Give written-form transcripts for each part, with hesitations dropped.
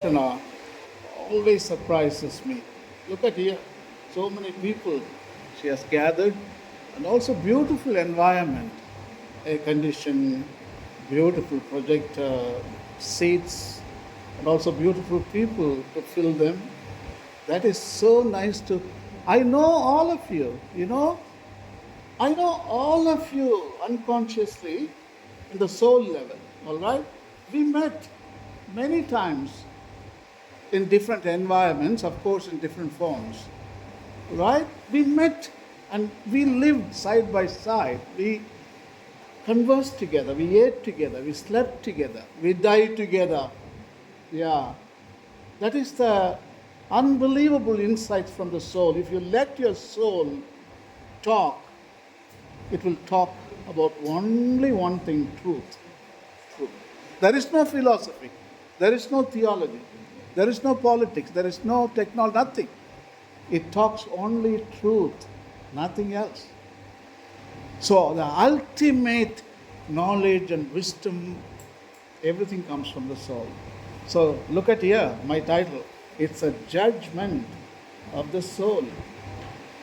Krishna always surprises me. Look at here, so many people she has gathered, and also beautiful environment, air condition, beautiful projector, seats, and also beautiful people to fill them. That is so nice to. I know all of you. I know all of you unconsciously in the soul level, all right? We met many times in different environments, of course, in different forms, right? We met and we lived side by side. We conversed together, we ate together, we slept together, we died together. Yeah, that is the unbelievable insights from the soul. If you let your soul talk, it will talk about only one thing: truth. Truth. There is no philosophy, there is no theology, there is no politics, there is no technology, nothing. It talks only truth, nothing else. So the ultimate knowledge and wisdom, everything comes from the soul. So look at here, my title. It's a judgment of the soul,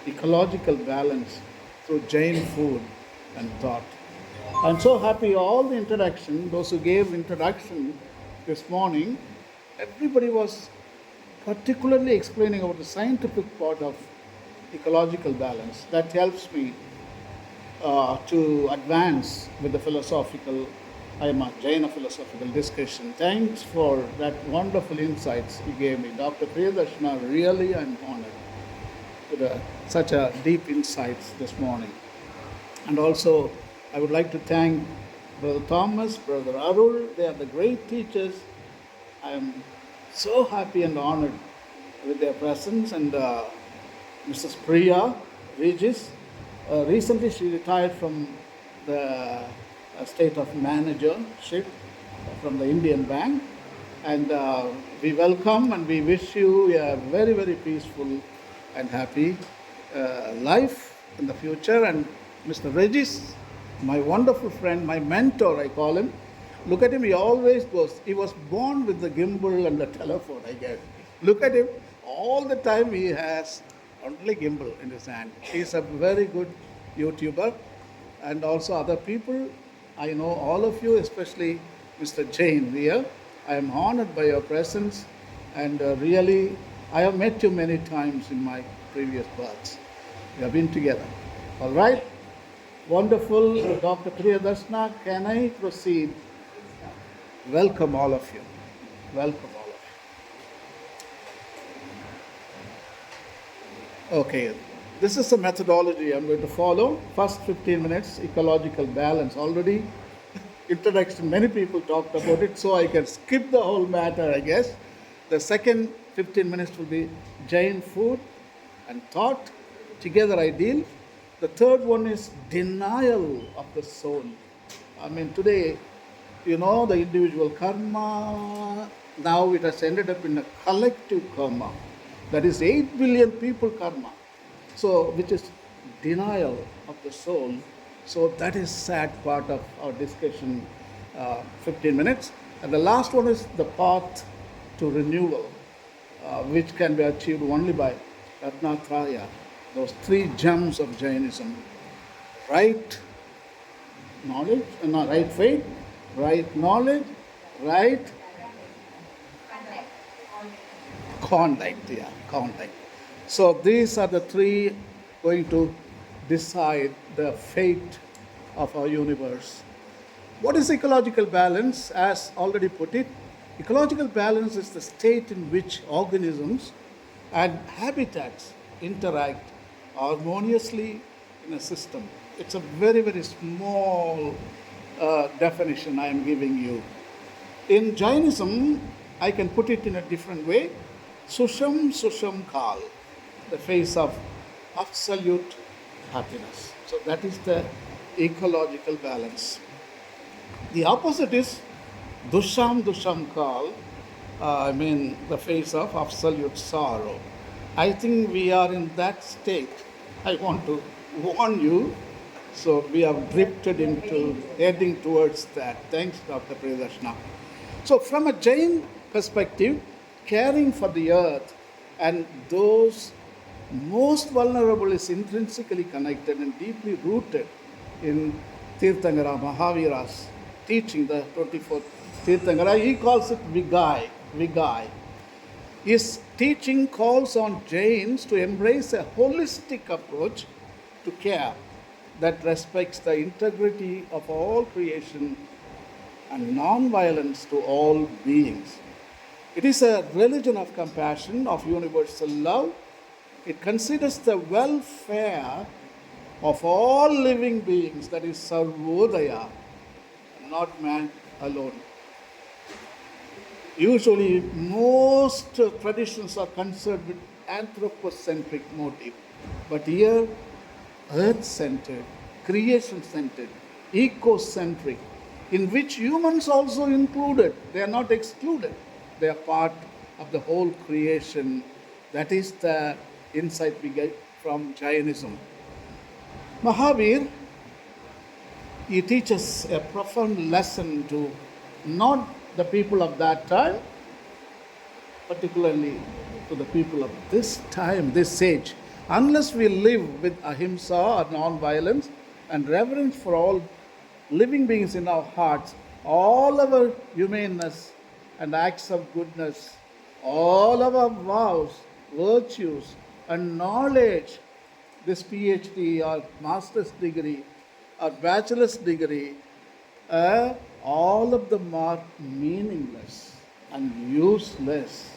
ecological balance through Jain food and thought. I'm so happy all the introduction, those who gave introduction this morning, everybody was particularly explaining about the scientific part of ecological balance. That helps me to advance with the philosophical, I am a Jaina philosophical discussion. Thanks for that wonderful insights you gave me. Dr. Priyadarshana, really I'm honored with such a deep insights this morning. And also, I would like to thank Brother Thomas, Brother Arul. They are the great teachers. I am so happy and honored with their presence. And Mrs. Priya Regis, recently she retired from the state of managership from the Indian Bank. And we welcome and we wish you a very, very peaceful and happy life in the future. And Mr. Regis, my wonderful friend, my mentor, I call him. Look at him, he always goes. He was born with the gimbal and the telephone, I guess. Look at him, all the time he has only gimbal in his hand. He's a very good YouTuber. And also other people, I know all of you, especially Mr. Jain here. I am honored by your presence, and really, I have met you many times in my previous births. We have been together. All right? Wonderful. Dr. Priyadarshana, can I proceed? Welcome all of you. Welcome all of you. Okay, this is the methodology I'm going to follow. First 15 minutes, ecological balance. Already, introduction, many people talked about it, so I can skip the whole matter, I guess. The second 15 minutes will be Jain food and thought. Together I deal. The third one is denial of the soul. I mean, today, the individual karma, now it has ended up in a collective karma. That is 8 billion people karma. So, which is denial of the soul. So that is sad part of our discussion, 15 minutes. And the last one is the path to renewal, which can be achieved only by Ratnatraya, those 3 gems of Jainism: right knowledge, right faith, right knowledge, right conduct. Yeah, conduct. So these are the 3 going to decide the fate of our universe. What is ecological balance? As already put it, ecological balance is the state in which organisms and habitats interact harmoniously in a system. It's a very, very small definition I am giving you. In Jainism, I can put it in a different way. Susham Susham Kal, the face of absolute happiness. So that is the ecological balance. The opposite is Dusham Dusham Kal, the face of absolute sorrow. I think we are in that state. I want to warn you. So we have drifted into heading towards that. Thanks, Dr. Priyadarshana. So from a Jain perspective, caring for the earth and those most vulnerable is intrinsically connected and deeply rooted in Tirthangara Mahavira's teaching, the 24th Tirthangara. He calls it Vigai. His teaching calls on Jains to embrace a holistic approach to care that respects the integrity of all creation and non-violence to all beings. It is a religion of compassion, of universal love. It considers the welfare of all living beings, that is Sarvodaya, not man alone. Usually, most traditions are concerned with anthropocentric motive, but here, earth-centered, creation-centered, ecocentric, in which humans also included. They are not excluded. They are part of the whole creation. That is the insight we get from Jainism. Mahavir, he teaches a profound lesson to not the people of that time, particularly to the people of this time, this age. Unless we live with ahimsa or non-violence and reverence for all living beings in our hearts, all our humaneness and acts of goodness, all our vows, virtues, and knowledge, this PhD or master's degree or bachelor's degree, all of them are meaningless and useless.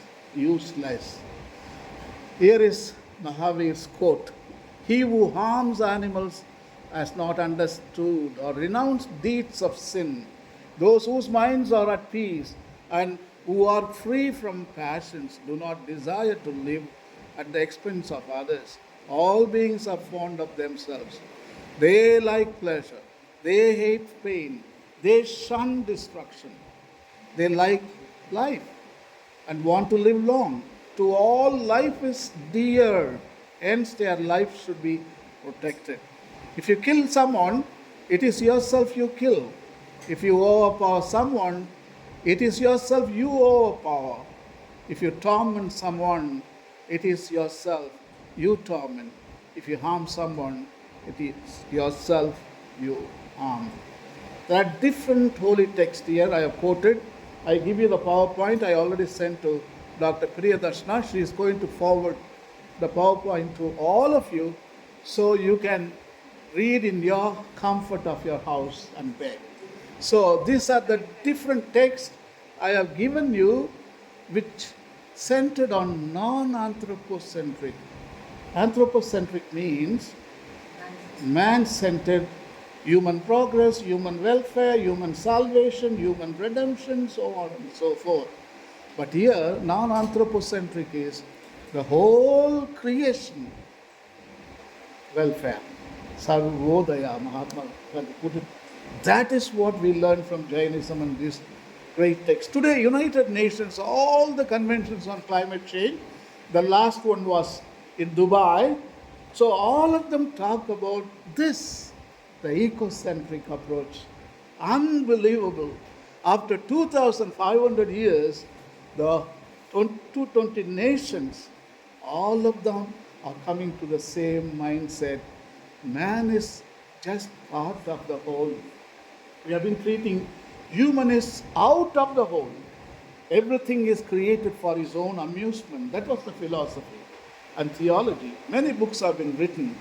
Here is Mahavir's quote: "He who harms animals has not understood or renounced deeds of sin. Those whose minds are at peace and who are free from passions do not desire to live at the expense of others. All beings are fond of themselves. They like pleasure. They hate pain. They shun destruction. They like life and want to live long. To all, life is dear, hence their life should be protected. If you kill someone, it is yourself you kill. If you overpower someone, it is yourself you overpower. If you torment someone, it is yourself you torment. If you harm someone, it is yourself you harm." There are different holy texts here I have quoted. I give you the PowerPoint I already sent to Dr. Priyadarshana. She is going to forward the PowerPoint to all of you so you can read in your comfort of your house and bed. So these are the different texts I have given you, which centered on non-anthropocentric. Anthropocentric means man-centered human progress, human welfare, human salvation, human redemption, so on and so forth. But here, non-anthropocentric is the whole creation welfare. Sarvodaya, Mahatma Gandhi put it. That is what we learn from Jainism and this great text. Today, United Nations, all the conventions on climate change, the last one was in Dubai. So all of them talk about this, the ecocentric approach. Unbelievable. After 2,500 years, the 220 nations, all of them are coming to the same mindset. Man is just part of the whole. We have been treating humanists out of the whole. Everything is created for his own amusement. That was the philosophy and theology. Many books have been written,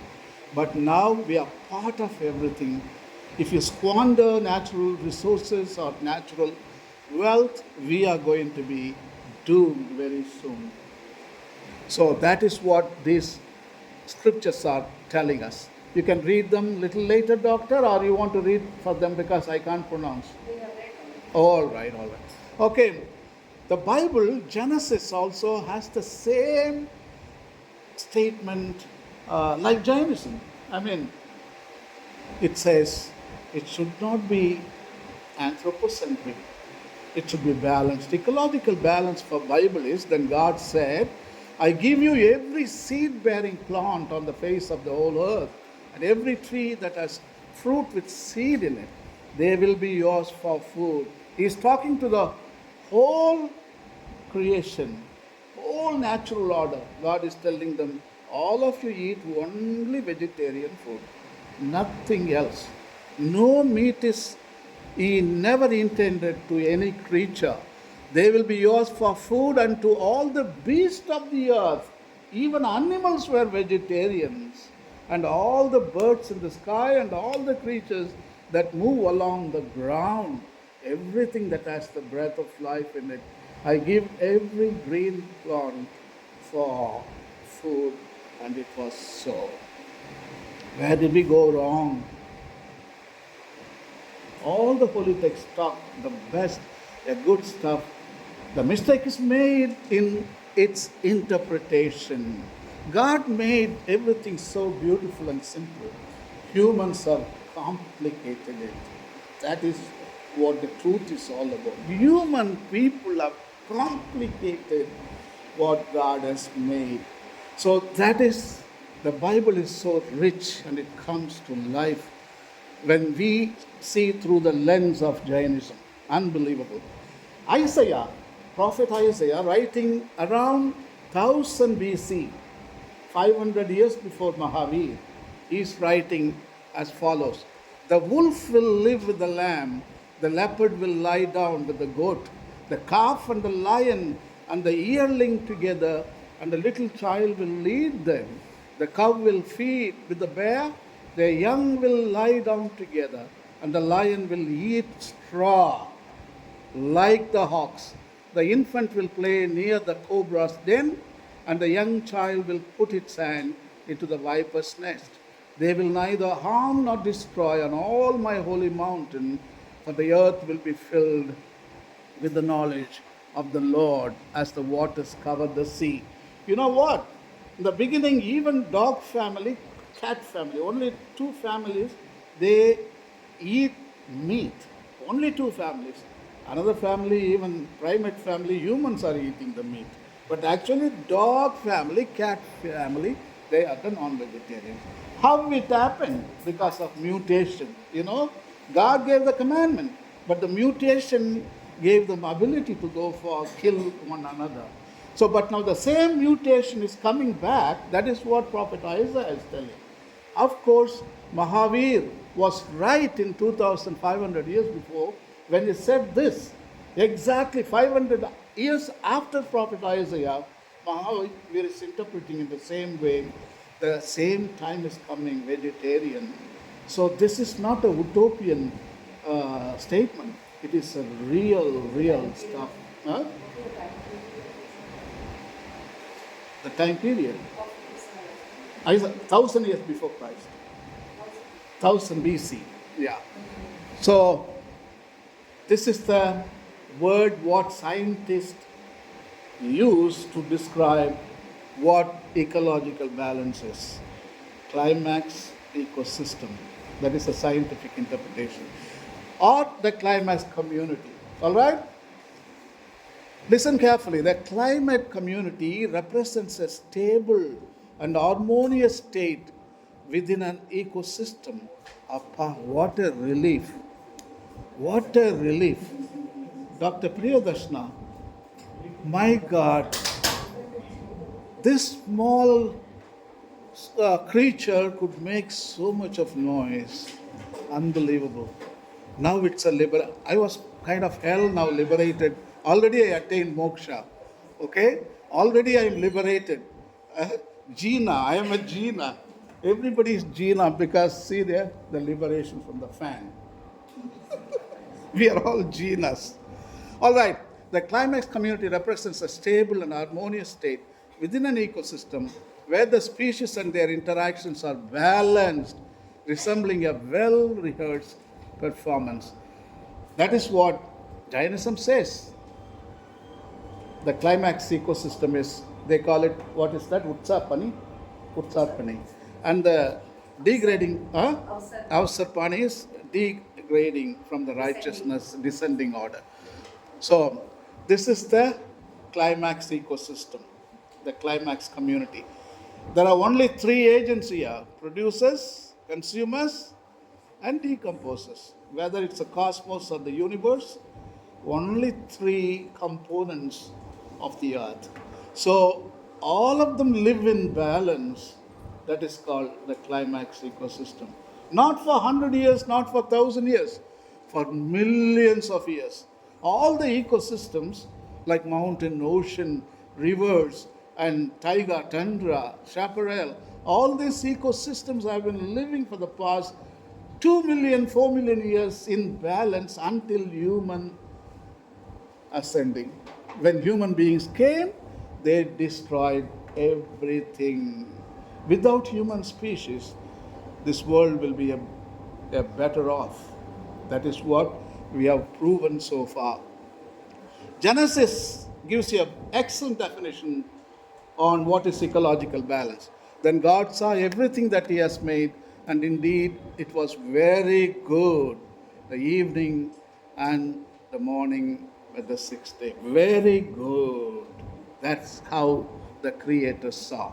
but now we are part of everything. If you squander natural resources or natural wealth, we are going to be doomed very soon. So that is what these scriptures are telling us. You can read them a little later, doctor, or you want to read for them because I can't pronounce? All right. Okay, the Bible, Genesis also has the same statement like Jainism. I mean, it says it should not be anthropocentric. It should be balanced. Ecological balance for Bible is, then God said, "I give you every seed-bearing plant on the face of the whole earth, and every tree that has fruit with seed in it. They will be yours for food." He is talking to the whole creation. whole natural order. God is telling them, all of you eat only vegetarian food, nothing else. No meat is He never intended to any creature. They will be yours for food and to all the beasts of the earth. Even animals were vegetarians, and all the birds in the sky and all the creatures that move along the ground, everything that has the breath of life in it. I give every green plant for food, and it was so. Where did we go wrong? All the holy text talk the best, the good stuff. The mistake is made in its interpretation. God made everything so beautiful and simple. Humans have complicated it. That is what the truth is all about. Human people have complicated what God has made. So that is, the Bible is so rich and it comes to life when we see through the lens of Jainism. Unbelievable. Isaiah, Prophet Isaiah, writing around 1000 BC, 500 years before Mahavir, is writing as follows: the wolf will live with the lamb, the leopard will lie down with the goat, the calf and the lion and the yearling together, and the little child will lead them. The cow will feed with the bear, the young will lie down together, and the lion will eat straw like the hawks. The infant will play near the cobra's den, and the young child will put its hand into the viper's nest. They will neither harm nor destroy on all my holy mountain, for the earth will be filled with the knowledge of the Lord as the waters cover the sea. You know what? In the beginning, even dog family, cat family, only two families, they eat meat. Only two families. Another family, even primate family, humans are eating the meat. But actually, dog family, cat family, they are the non-vegetarians. How it happened? Because of mutation. You know, God gave the commandment, but the mutation gave them ability to go for kill one another. So, but now the same mutation is coming back. That is what Prophet Isaiah is telling. Of course, Mahavir was right in 2500 years before when he said this. Exactly 500 years after Prophet Isaiah, Mahavir is interpreting in the same way. The same time is coming, vegetarian. So this is not a utopian statement. It is a real stuff. Huh? The time period. 1000 years before Christ. 1000 BC. Yeah. So this is the word what scientists use to describe what ecological balance is. Climax ecosystem. That is a scientific interpretation. Or the climax community. All right? Listen carefully. The climate community represents a stable and harmonious state within an ecosystem. What a relief. What a relief. Dr. Priyadarshana, my God, this small creature could make so much of noise. Unbelievable. Now it's a I was kind of hell, now liberated. Already I attained moksha. Okay? Already I am liberated. Jina, I am a Jina. Everybody is Jina because see there, the liberation from the fan. We are all Jinas. All right. The climax community represents a stable and harmonious state within an ecosystem where the species and their interactions are balanced, resembling a well-rehearsed performance. That is what Jainism says. The climax ecosystem is, they call it, what is that? Utsapani? Utsapani. And the degrading, Avsarpani is degrading from the righteousness, descending order. So, this is the climax ecosystem, the climax community. There are only three agents here: producers, consumers, and decomposers. Whether it's a cosmos or the universe, only three components of the earth. So all of them live in balance. That is called the climax ecosystem. Not for 100 years, not for 1,000 years, for millions of years. All the ecosystems like mountain, ocean, rivers, and taiga, tundra, chaparral, all these ecosystems have been living for the past 2 million, 4 million years in balance until human ascending. When human beings came, they destroyed everything. Without human species, this world will be a better off. That is what we have proven so far. Genesis gives you an excellent definition on what is ecological balance. Then God saw everything that He has made, and indeed it was very good. The evening and the morning were the sixth day. Very good. That's how the Creator saw.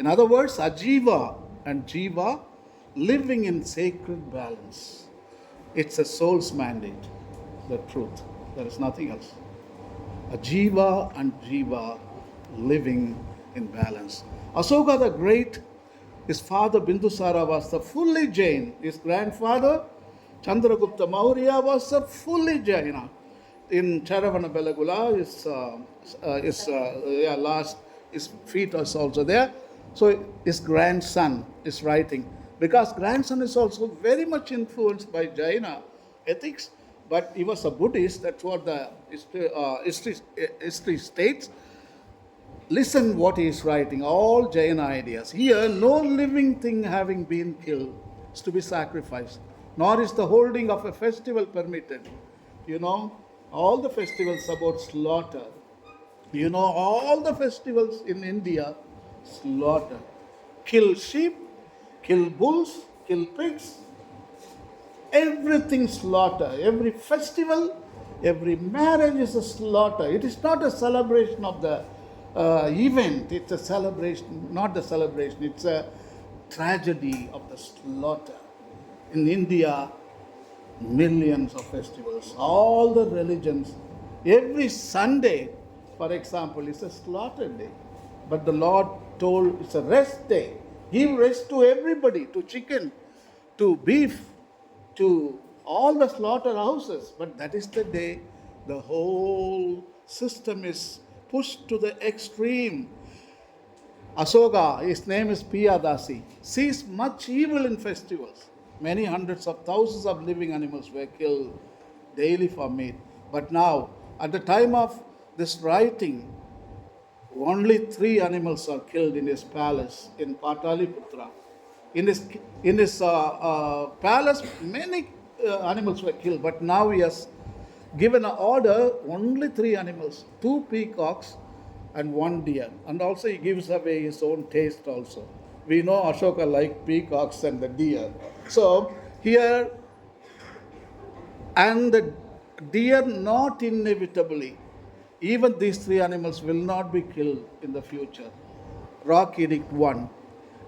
In other words, Ajiva and Jiva living in sacred balance. It's a soul's mandate, the truth. There is nothing else. Ajiva and Jiva living in balance. Asoka the Great, his father Bindusara was the fully Jain. His grandfather Chandragupta Maurya was a fully Jaina. In Charavana Belagula, his feet was also there. So his grandson is writing. Because grandson is also very much influenced by Jaina ethics, but he was a Buddhist. That's what the history states. Listen what he is writing, all Jaina ideas. Here, no living thing having been killed is to be sacrificed, nor is the holding of a festival permitted. You know, all the festivals about slaughter. You know, all the festivals in India, slaughter. Kill sheep, kill bulls, kill pigs, everything slaughter. Every festival, every marriage is a slaughter. It is not a celebration of the event. It's a celebration, not the celebration. It's a tragedy of the slaughter. In India, millions of festivals, all the religions. Every Sunday, for example, is a slaughter day. But the Lord told it's a rest day. Give rest to everybody, to chicken, to beef, to all the slaughterhouses. But that is the day the whole system is pushed to the extreme. Asoka, his name is Piyadasi, sees much evil in festivals. Many hundreds of thousands of living animals were killed daily for meat. But now, at the time of this writing, only 3 animals are killed in his palace in Pataliputra. In his palace, many animals were killed, but now he has given an order, only 3 animals, 2 peacocks and 1 deer. And also he gives away his own taste also. We know Ashoka liked peacocks and the deer. So here, and the deer not inevitably, even these 3 animals will not be killed in the future. Rock Edict 1.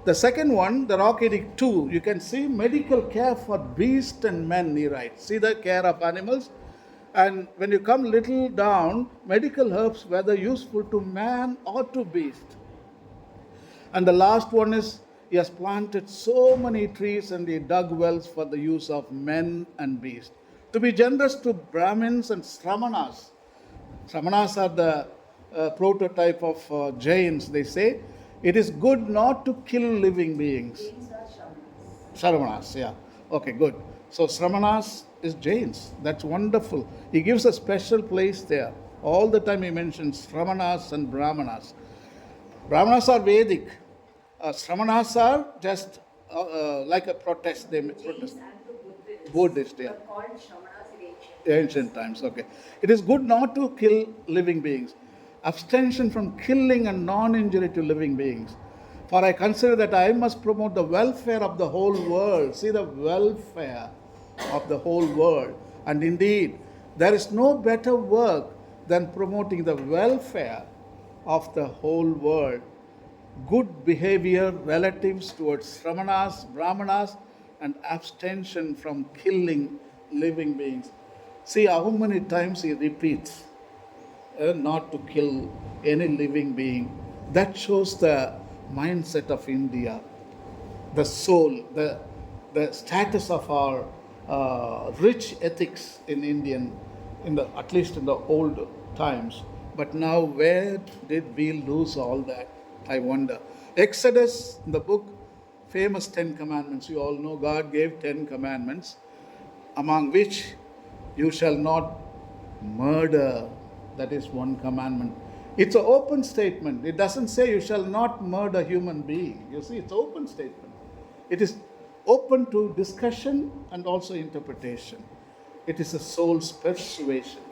The second one, the Rock Edict 2, you can see medical care for beast and men, he writes. See the care of animals. And when you come little down, medical herbs, whether useful to man or to beast. And the last one is, he has planted so many trees and he dug wells for the use of men and beasts. To be generous to Brahmins and Sramanas. Sramanas are the prototype of Jains, they say. It is good not to kill living beings. Jains are Shramanas. Sramanas, yeah. Okay, good. So Sramanas is Jains. That's wonderful. He gives a special place there. All the time he mentions Sramanas and Brahmanas. Brahmanas are Vedic. Sramanas are just like a protest. They Jains protest. and the Buddhist, yeah. were called Shramanas in ancient. Ancient times, okay. It is good not to kill living beings. Abstention from killing and non-injury to living beings. For I consider that I must promote the welfare of the whole world. See the welfare of the whole world. And indeed, there is no better work than promoting the welfare of the whole world. Good behavior relatives towards Sramanas, Brahmanas, and abstention from killing living beings. See how many times he repeats. not to kill any living being. That shows the mindset of India, the soul, the status of our rich ethics in Indian, at least in the old times. But now, where did we lose all that? I wonder. Exodus, the book, famous 10 Commandments. You all know God gave 10 Commandments, among which you shall not murder. That is one commandment. It's an open statement. It doesn't say you shall not murder human being. You see, it's an open statement. It is open to discussion and also interpretation. It is a soul's persuasion.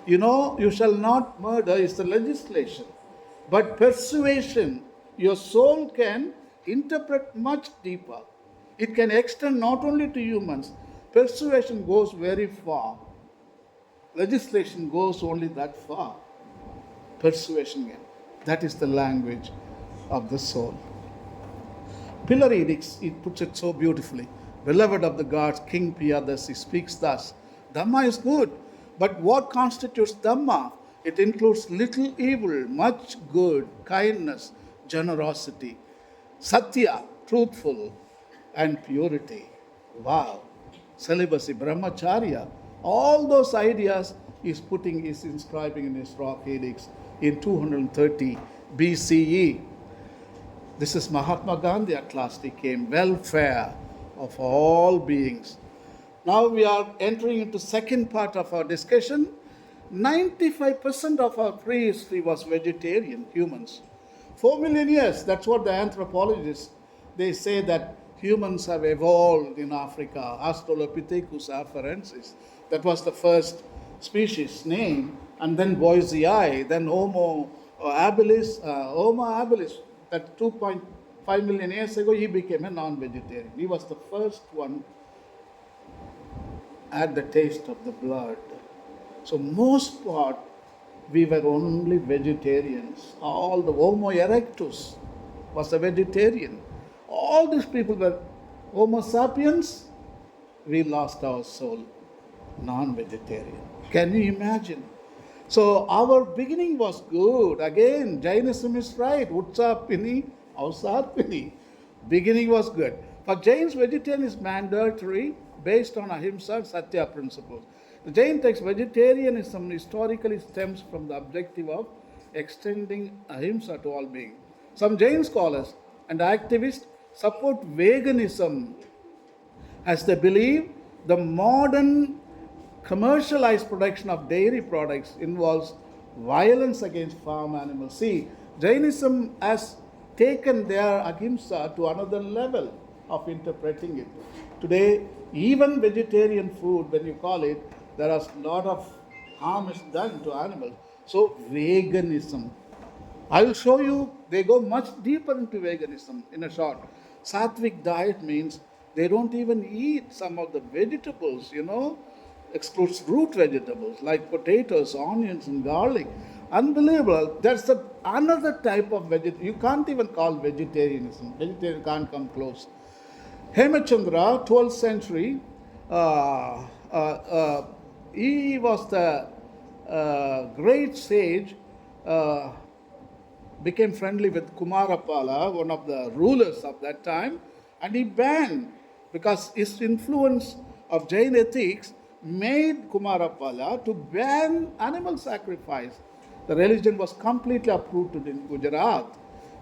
You know, you shall not murder is the legislation. But persuasion, your soul can interpret much deeper. It can extend not only to humans. Persuasion goes very far. Legislation goes only that far. Persuasion, that is the language of the soul. Pillar Edicts, it puts it so beautifully. Beloved of the gods, King Piyadasi speaks thus. Dhamma is good, but what constitutes Dhamma? It includes little evil, much good, kindness, generosity, Satya, truthful, and purity. Wow. Celibacy, Brahmacharya, all those ideas is inscribing in his rock edicts in 230 BCE. This is Mahatma Gandhi at last. He came, welfare of all beings. Now we are entering into second part of our discussion. 95% of our prehistory was vegetarian, humans. 4 million years, that's what the anthropologists, they say that humans have evolved in Africa. Australopithecus afarensis, that was the first species name, and then Boisei, then Homo habilis, that 2.5 million years ago, he became a non-vegetarian. He was the first one at the taste of the blood. So most part, we were only vegetarians. All the Homo erectus was a vegetarian. All these people were Homo sapiens. We lost our soul, non-vegetarian. Can you imagine? So our beginning was good. Again, Jainism is right. Utsapini, Ausarpini. Beginning was good. For Jains, vegetarian is mandatory based on Ahimsa and Satya principles. The Jain text, vegetarianism historically stems from the objective of extending Ahimsa to all beings. Some Jain scholars and activists support veganism as they believe the modern commercialized production of dairy products involves violence against farm animals. See, Jainism has taken their ahimsa to another level of interpreting it. Today, even vegetarian food, when you call it, there is a lot of harm is done to animals. So, veganism. I will show you, they go much deeper into veganism in a short. Sattvic diet means they don't even eat some of the vegetables, excludes root vegetables like potatoes, onions, and garlic. Unbelievable. That's another type of vegetarian. You can't even call vegetarianism. Vegetarian can't come close. Hemachandra, 12th century, he was the great sage, became friendly with Kumarapala, one of the rulers of that time, and he banned, because his influence of Jain ethics made Kumarapala to ban animal sacrifice. The religion was completely uprooted in Gujarat.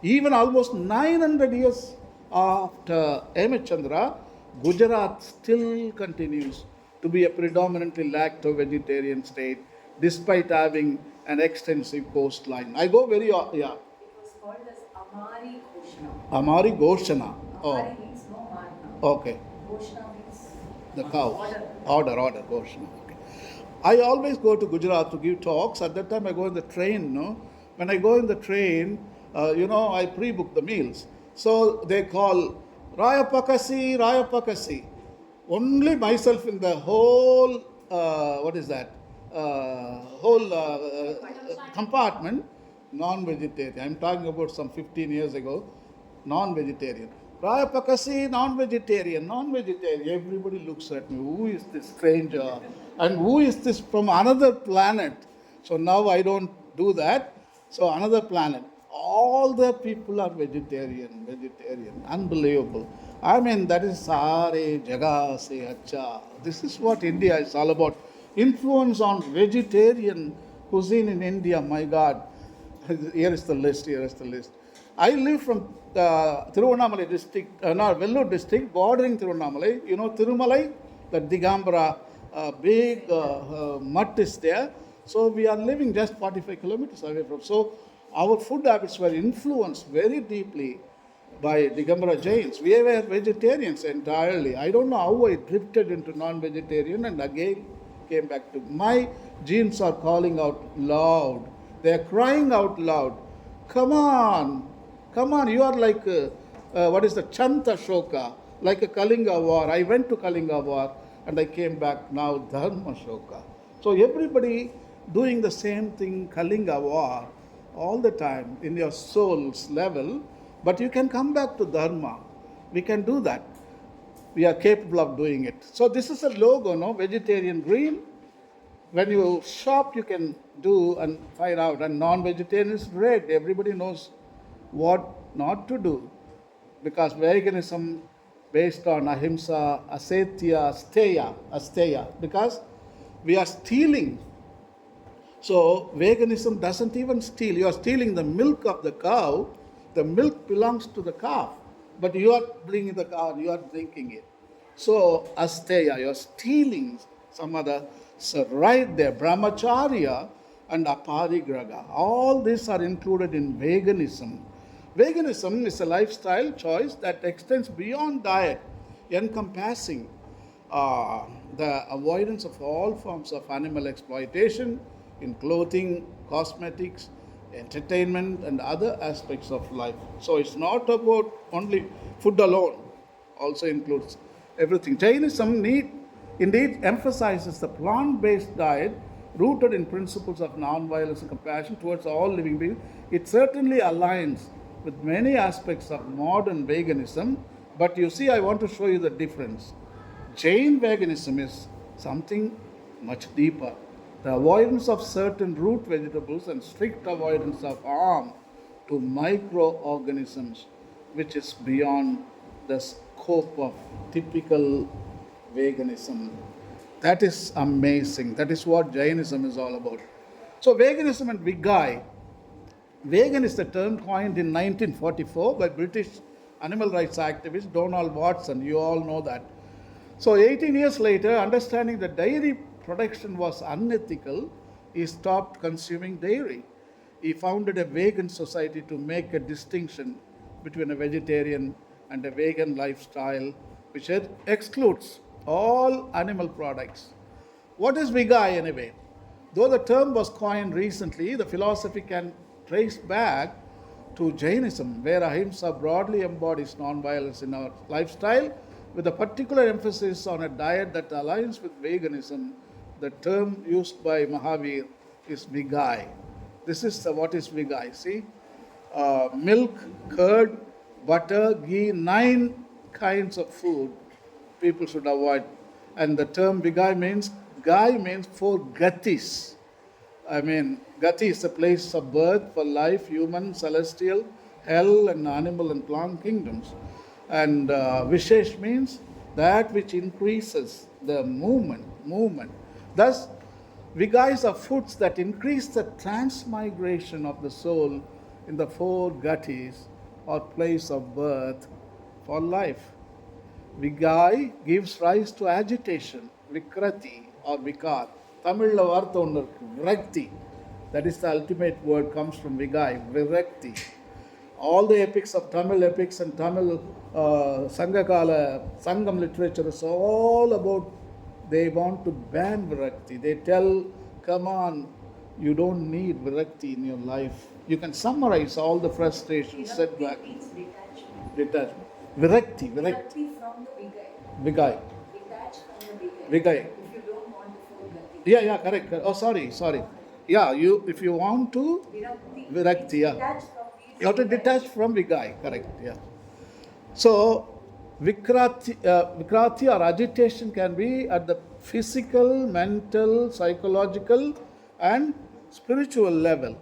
Even almost 900 years after Hemachandra, Gujarat still continues to be a predominantly lacto-vegetarian state, despite having an extensive coastline. I go very, It was called as Amari Ghoshna. Amari Ghoshana. Amari means no Marna. Okay. Ghoshna means The cow. order. Order, Ghoshana. Okay. I always go to Gujarat to give talks. At that time, I go in the train, When I go in the train, I pre-book the meals. So they call Raya Pakasi. Only myself in the whole, compartment, non-vegetarian. I'm talking about some 15 years ago, non-vegetarian. Raya Pakasi, non-vegetarian. Everybody looks at me. Who is this stranger? And who is this from another planet? So now I don't do that. So another planet. All the people are vegetarian. Unbelievable. I mean, that is Sare Jaga Se Acha. This is what India is all about. Influence on vegetarian cuisine in India, my God. Here is the list, here is the list. I live from Tiruvannamalai district, no, Vellore district, bordering Tiruvannamalai. You know Tirumalai, the Digambara, big mutt is there. So we are living just 45 kilometers away from. So our food habits were influenced very deeply by Digambara Jains. We were vegetarians entirely. I don't know how I drifted into non-vegetarian and again came back to my genes are calling out loud. They are crying out loud. Come on, come on. You are like what is the Chanta Shoka, like a Kalinga war. I went to Kalinga war and I came back now Dharma Shoka. So everybody doing the same thing, Kalinga war, all the time in your soul's level, but you can come back to Dharma. We can do that. We are capable of doing it. So this is a logo, no? Vegetarian green. When you shop, you can do and find out. And non-vegetarian is red. Everybody knows what not to do. Because veganism based on ahimsa, asetya, asteya. Because we are stealing. So veganism doesn't even steal. You are stealing the milk of the cow. The milk belongs to the calf. But you are bringing the cow and you are drinking it. So asteya, you are stealing some other. So right there, brahmacharya and aparigraha. All these are included in veganism. Veganism is a lifestyle choice that extends beyond diet, encompassing the avoidance of all forms of animal exploitation in clothing, cosmetics, entertainment, and other aspects of life. So it's not about only food alone, also includes everything. Jainism indeed emphasizes the plant-based diet rooted in principles of non-violence and compassion towards all living beings. It certainly aligns with many aspects of modern veganism, but you see, I want to show you the difference. Jain veganism is something much deeper. The avoidance of certain root vegetables and strict avoidance of harm to microorganisms, which is beyond the scope of typical veganism. That is amazing. That is what Jainism is all about. So, veganism and Vigai. Vegan is the term coined in 1944 by British animal rights activist Donald Watson. You all know that. So 18 years later, understanding that dairy production was unethical, he stopped consuming dairy. He founded a vegan society to make a distinction between a vegetarian and a vegan lifestyle, which excludes all animal products. What is Vigai anyway? Though the term was coined recently, the philosophy can trace back to Jainism, where ahimsa broadly embodies non-violence in our lifestyle, with a particular emphasis on a diet that aligns with veganism. The term used by Mahavir is Vigai. This is what is Vigai. See, milk, curd, butter, ghee, 9 kinds of food people should avoid. And the term Vigai means, Gai means 4 gatis. I mean, Gati is a place of birth for life, human, celestial, hell, and animal and plant kingdoms. And Vishesh means that which increases the movement. Thus, Vigais are foods that increase the transmigration of the soul in the 4 Gatis or place of birth for life. Vigai gives rise to agitation, Vikrati or Vikar. Tamil வார்த்தை ஒன்று இருக்கு விரக்தி. That is the ultimate word, comes from Vigai, virakti. All the epics of Tamil epics and Tamil Sangam literature is all about, they want to ban virakti. They tell, come on, you don't need virakti in your life. You can summarize all the frustrations, setback. Detachment. Virakti. Virakti from the Vigai. Vigai. Detached from the Vigai. Vigai. If you don't want to feel Gati. Yeah, correct. Oh, sorry. Yeah, if you want to Virakti, yeah. Detached from these. You have to detach from Vigai, correct, yeah. So, Vikrati or agitation can be at the physical, mental, psychological, and spiritual level,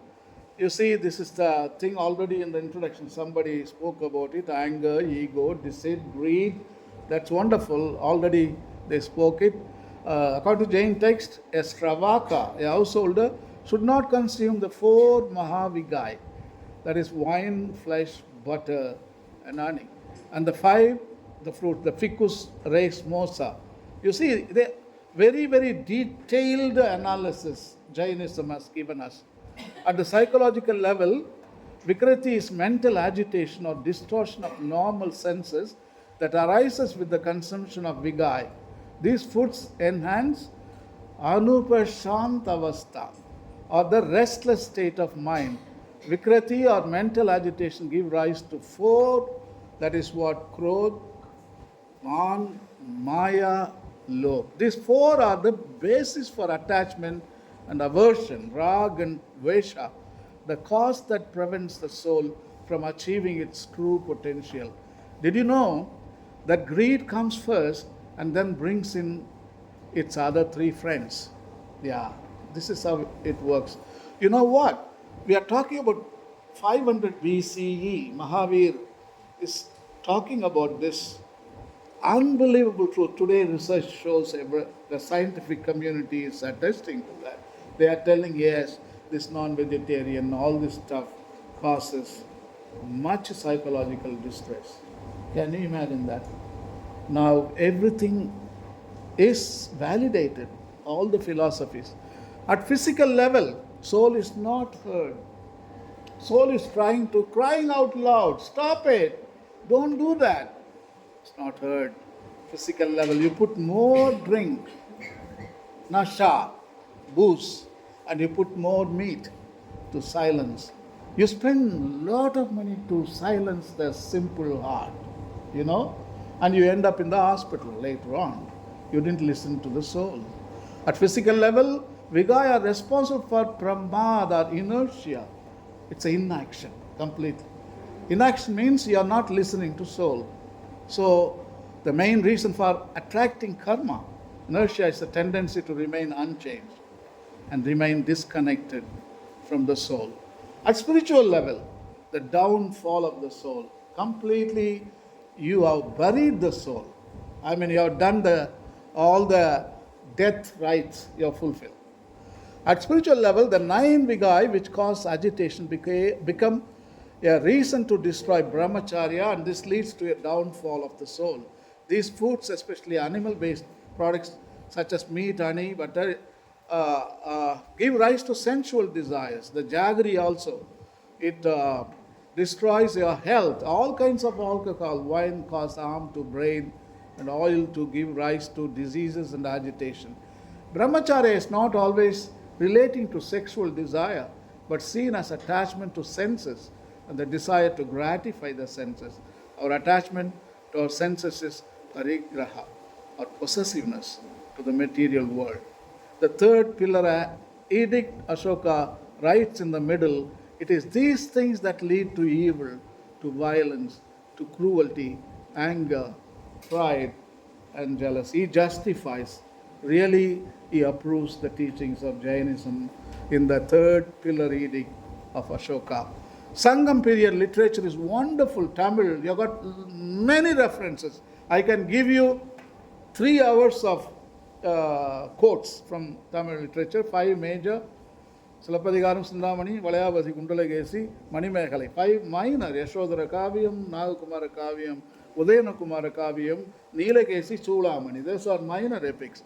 you see, this is the thing already in the introduction. Somebody spoke about it: anger, ego, deceit, greed. That's wonderful. Already they spoke it. According to Jain text, a stravaka, a householder, should not consume the four mahavigai, that is wine, flesh, butter, and honey. And the five, the fruit, the ficus res mosa. You see, the very, very detailed analysis Jainism has given us. At the psychological level, Vikriti is mental agitation or distortion of normal senses that arises with the consumption of vigai. These foods enhance anupashantavastha, or the restless state of mind. Vikriti or mental agitation give rise to four, that is what, Krodh, Man, Maya, Lobh. These four are the basis for attachment and aversion, Rag and Vesha, the cause that prevents the soul from achieving its true potential. Did you know that greed comes first and then brings in its other three friends? Yeah, this is how it works. You know what? We are talking about 500 BCE. Mahavir is talking about this unbelievable truth. Today, research shows the scientific community is attesting to that. They are telling, yes, this non-vegetarian, all this stuff causes much psychological distress. Can you imagine that? Now, everything is validated, all the philosophies. At physical level, soul is not heard. Soul is crying out loud, stop it, don't do that. It's not heard. Physical level, you put more drink, nasha, booze, and you put more meat to silence. You spend a lot of money to silence the simple heart, and you end up in the hospital later on. You didn't listen to the soul. At physical level, vigai are responsible for pramad or inertia. It's an inaction, completely. Inaction means you are not listening to soul. So, the main reason for attracting karma, inertia, is the tendency to remain unchanged and remain disconnected from the soul. At spiritual level, the downfall of the soul, completely you have buried the soul. I mean, you have done all the death rites you have fulfilled. At spiritual level, the 9 vigai which cause agitation become a reason to destroy brahmacharya, and this leads to a downfall of the soul. These foods, especially animal-based products such as meat, honey, butter, give rise to sensual desires. The jaggery also, it destroys your health. All kinds of alcohol, wine cause harm to brain, and oil to give rise to diseases and agitation. Brahmacharya is not always relating to sexual desire, but seen as attachment to senses and the desire to gratify the senses. Our attachment to our senses is parigraha, or possessiveness to the material world. The third pillar, Edict Ashoka, writes in the middle, it is these things that lead to evil, to violence, to cruelty, anger, pride, and jealousy. He justifies, really, he approves the teachings of Jainism in the third pillar edict of Ashoka. Sangam period literature is wonderful. Tamil, you have got many references. I can give you 3 hours of quotes from Tamil literature, 5 major. Silappadigaram, Sundamani, Valayavasi, Kundalagesi, Manimekalai. 5 minor, Yashodhara Kaviyam, Nagakumara Kaviyam, Udayana Kumara Kaviyam, Nilakesi, Chulamani. Those are minor epics.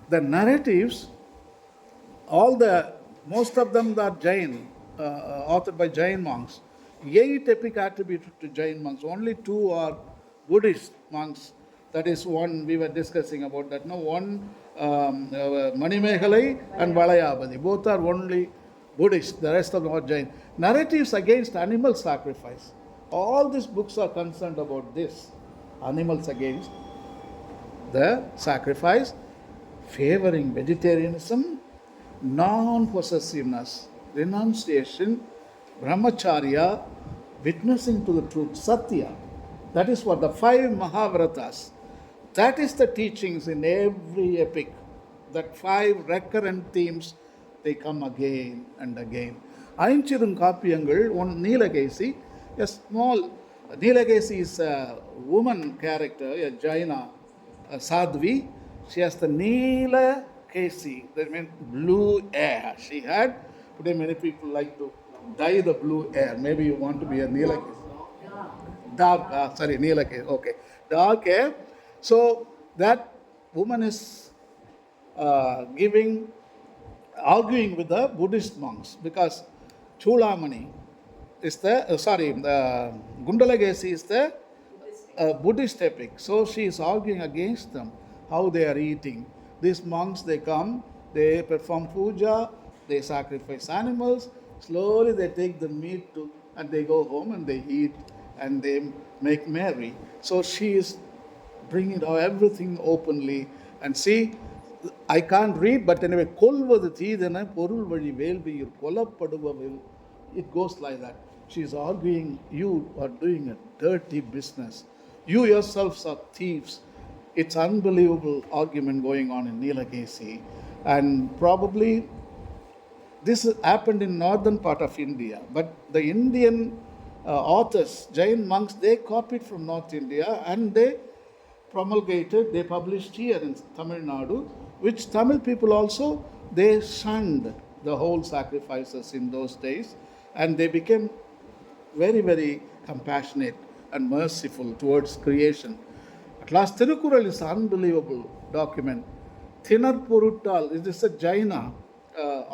The narratives, most of them are Jain, authored by Jain monks. 8 epic attributed to Jain monks. Only 2 are Buddhist monks. That is one we were discussing about that. No, one Manimekalai and Valayabadi. Both are only Buddhist. The rest of them are Jain. Narratives against animal sacrifice. All these books are concerned about this. Animals against the sacrifice, favoring vegetarianism, non-possessiveness, renunciation, brahmacharya, witnessing to the truth, satya. That is what the 5 Mahavratas, that is the teachings in every epic. That 5 recurrent themes, they come again and again. ஐஞ்சிறுங்காப்பியங்கள் one Nilagesi, a small, Nilagesi is a woman character, a Jaina, a Sadhvi. She has the Nilagesi, that means blue hair. She had, today many people like to dye the blue hair. Maybe you want to be a Nilagesi. Dark, Nilagesi, okay. Dark hair. So that woman is arguing with the Buddhist monks because Chulamani is the Gundalagesi is the Buddhist epic. So she is arguing against them, how they are eating. These monks, they come, they perform puja, they sacrifice animals, slowly they take the meat and they go home and they eat and they make merry. So she is bringing out everything openly. And see, I can't read, but anyway, kolvadu theedana porul vali velviyur kolapaduvavil, it goes like that. She is arguing, you are doing a dirty business. You yourselves are thieves. It's unbelievable argument going on in Nilagesi. And probably this happened in northern part of India. But the Indian authors, Jain monks, they copied from North India and they promulgated, they published here in Tamil Nadu, which Tamil people also, they shunned the whole sacrifices in those days, and they became very, very compassionate and merciful towards creation. At last, Tirukural is an unbelievable document. Thinar Puruttal, it is a Jaina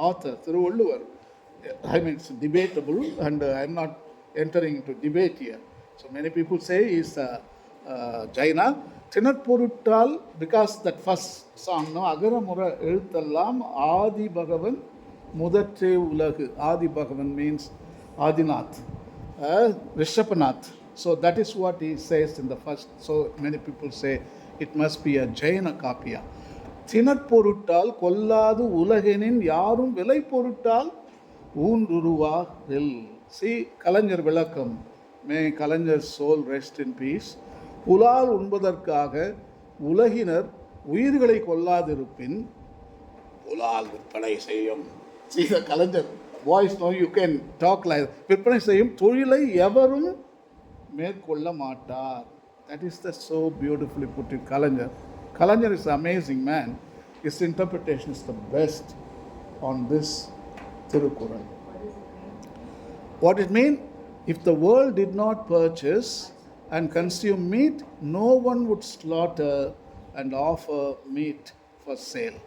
author, Thiruvalluvar. I mean, it's debatable, and I'm not entering into debate here. So many people say he's Jaina. Thinar Puruttal, because that first song, no, Agara Mura Eluthallam Adi Bhagavan Mudatte Ulagu. Adi Bhagavan means Adinath, Rishapanath. So that is what he says in the first. So many people say it must be a Jaina Kapya. Thinar Puruttal Kolladu Ulagenin Yarum Vilai Puruttal Unduruva Ril. See, Kalanjar Vilakam. May Kalanjar's soul rest in peace. புலால் உண்பதற்காக உலகினர் உயிர்களை கொல்லாதிருப்பின் புலால் விற்பனை செய்யும். See the Kalanjar voice, no, you can talk like விற்பனை செய்யும் தொழிலை எவரும் மேற்கொள்ள மாட்டார். That is the so beautifully put in Kalanjar. Kalanjar is an amazing man. His interpretation is the best on this Tirukural. What it means? If the world did not purchase and consume meat, no one would slaughter and offer meat for sale.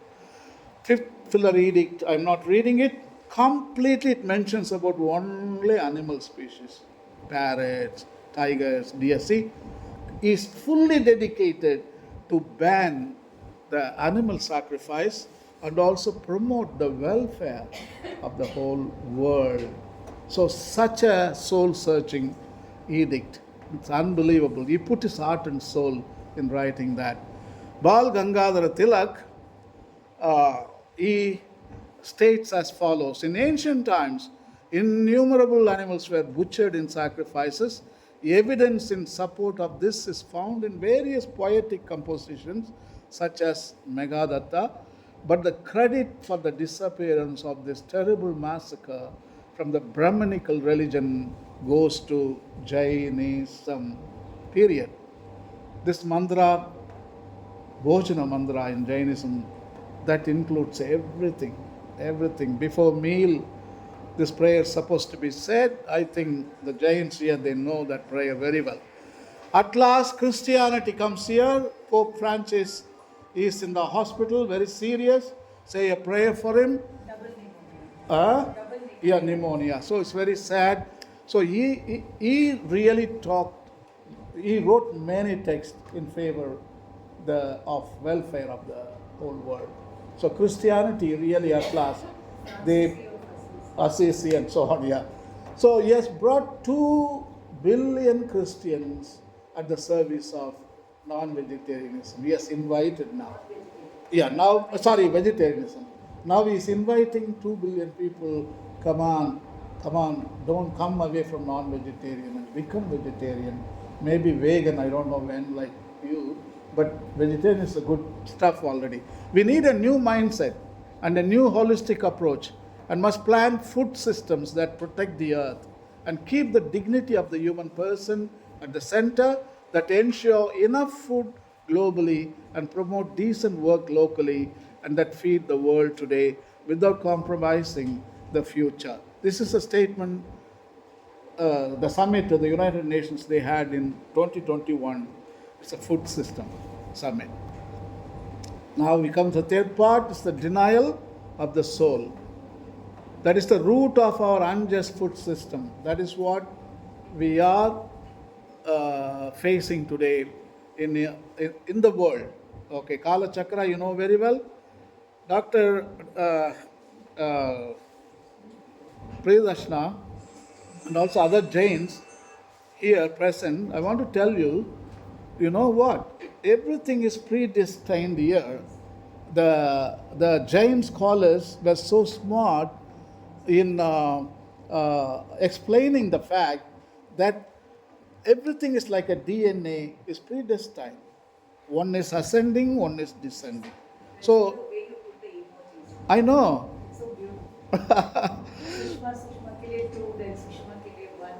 Fifth Pillar Edict, I'm not reading it. Completely it mentions about only animal species. Parrots, tigers, deer. See, is fully dedicated to ban the animal sacrifice and also promote the welfare of the whole world. So such a soul-searching edict. It's unbelievable. He put his heart and soul in writing that. Bal Gangadhara Tilak, he states as follows. In ancient times, innumerable animals were butchered in sacrifices. Evidence in support of this is found in various poetic compositions such as Megadatta, but the credit for the disappearance of this terrible massacre from the Brahmanical religion goes to Jainism, period. This mantra, Bhojana mantra in Jainism, that includes everything. Before meal, this prayer is supposed to be said. I think the Jains here, they know that prayer very well. At last, Christianity comes here. Pope Francis is in the hospital, very serious. Say a prayer for him. Pneumonia. So it's very sad. So he really talked, he wrote many texts in favor of welfare of the whole world. So Christianity really at last, they, Assisi and so on, yeah. So he has brought 2 billion Christians at the service of non-vegetarianism. He has invited now. Vegetarianism. Now he is inviting 2 billion people, come on, don't come away from non-vegetarian and become vegetarian. Maybe vegan, I don't know when, like you, but vegetarian is a good stuff already. We need a new mindset. and a new holistic approach, and must plan food systems that protect the earth and keep the dignity of the human person at the center, that ensure enough food globally and promote decent work locally, and that feed the world today without compromising the future. This is a statement, the summit of the United Nations they had in 2021. It's a food system summit. Now we come to the third part, is the denial of the soul. That is the root of our unjust food system. That is what we are facing today in the world. Okay, Kala Chakra, you know very well. Dr. Priyadashna and also other Jains here present, I want to tell you, you know what? Everything is predestined here. The Jain scholars were so smart in explaining the fact that everything is like a DNA is predestined. One is ascending, one is descending. So The way you put the emojis, I know. so beautiful. Sushma ke liye two, then Sushma ke liye one.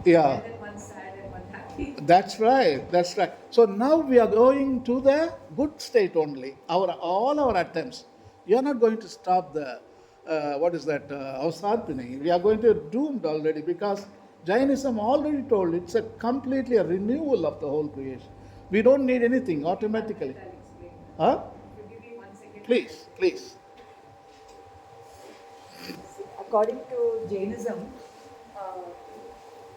Yeah. And then one sad and one happy. That's right. That's right. So now we are going to the good state only. All our attempts. You are not going to stop the Avsarpini. We are going to doomed already, because Jainism already told it's a completely a renewal of the whole creation. We don't need anything automatically. I'll explain. Huh? If you give me 1 second. Please, please. According to Jainism,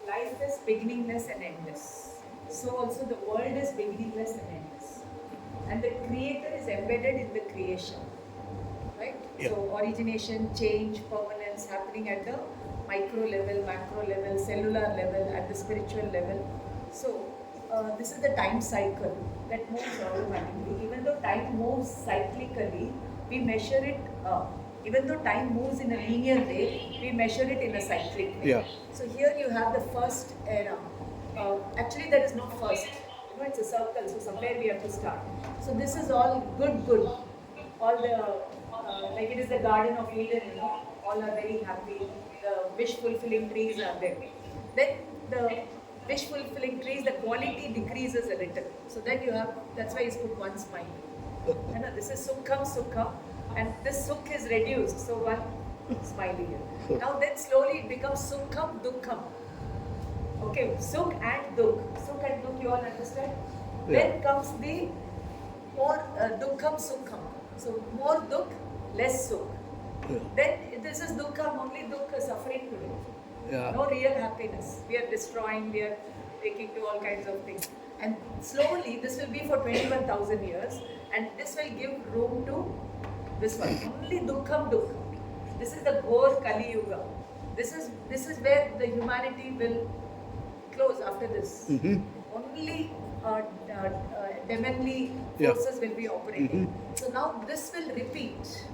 life is beginningless and endless. So also the world is beginningless and endless. And the creator is embedded in the creation. Right? Yeah. So origination, change, permanence happening at the micro level, macro level, cellular level, at the spiritual level. So this is the time cycle that moves automatically. Even though time moves cyclically, we measure it. Even though time moves in a linear way, we measure it in a cyclic way. Yeah. So here you have the first era. Actually, there is no first. You know, it's a circle. So somewhere we have to start. So this is all good. All the like it is the Garden of Eden. You know, all are very happy. The wish-fulfilling trees are there. Then the wish-fulfilling trees, the quality decreases a little. So then you have. That's why he's put one smile. You know, this is Sukham, and this Sukh is reduced. So one smiley here. Now then slowly it becomes Sukham, Dukkham. Okay, Sukh and Dukh. Sukh and Dukh, you all understand? Yeah. Then comes the more Dukkham, Sukham. So more Dukh, less Sukh. Yeah. Then this is Dukkham, only Dukh suffering today. Yeah. No real happiness. We are destroying, we are taking to all kinds of things. And slowly this will be for 21,000 years, and this will give room to this one. Only Dukkham Dukh. This is the Ghor Kali Yuga. This is where the humanity will close after this. Mhm. Only demonly Yeah. forces will be operating. So now this will repeat.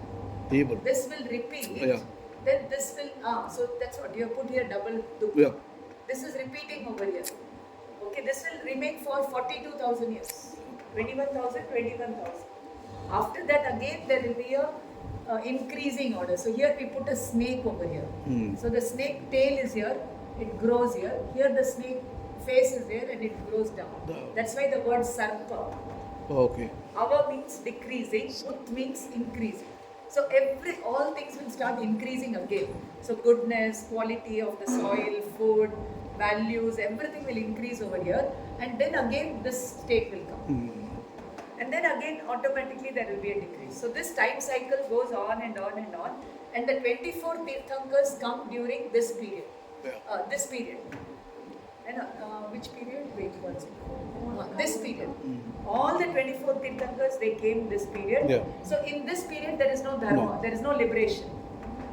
Evil. This will repeat. Yeah. Then this will so that's what you have put here, double Dukha. Yeah. This is repeating over here. Okay, this will remain for 42,000 years. 21,000. After that again there will be a increasing order. So here we put a snake over here. So the snake tail is here, it grows here. Here the snake face is there and it grows down. That's why the word sarpa. Okay. Ava means decreasing, ut means increasing. So all things will start increasing again. So goodness, quality of the soil, food, values, everything will increase over here, and then again this state will come. And then again automatically there will be a decrease. So this time cycle goes on and on and on, and the 24 Tirthankars come during this period. Yeah. This period. And which period? Wait one second. This period. All the 24 Tirthankars, they came this period. Yeah. So in this period there is no dharma, No. there is no liberation.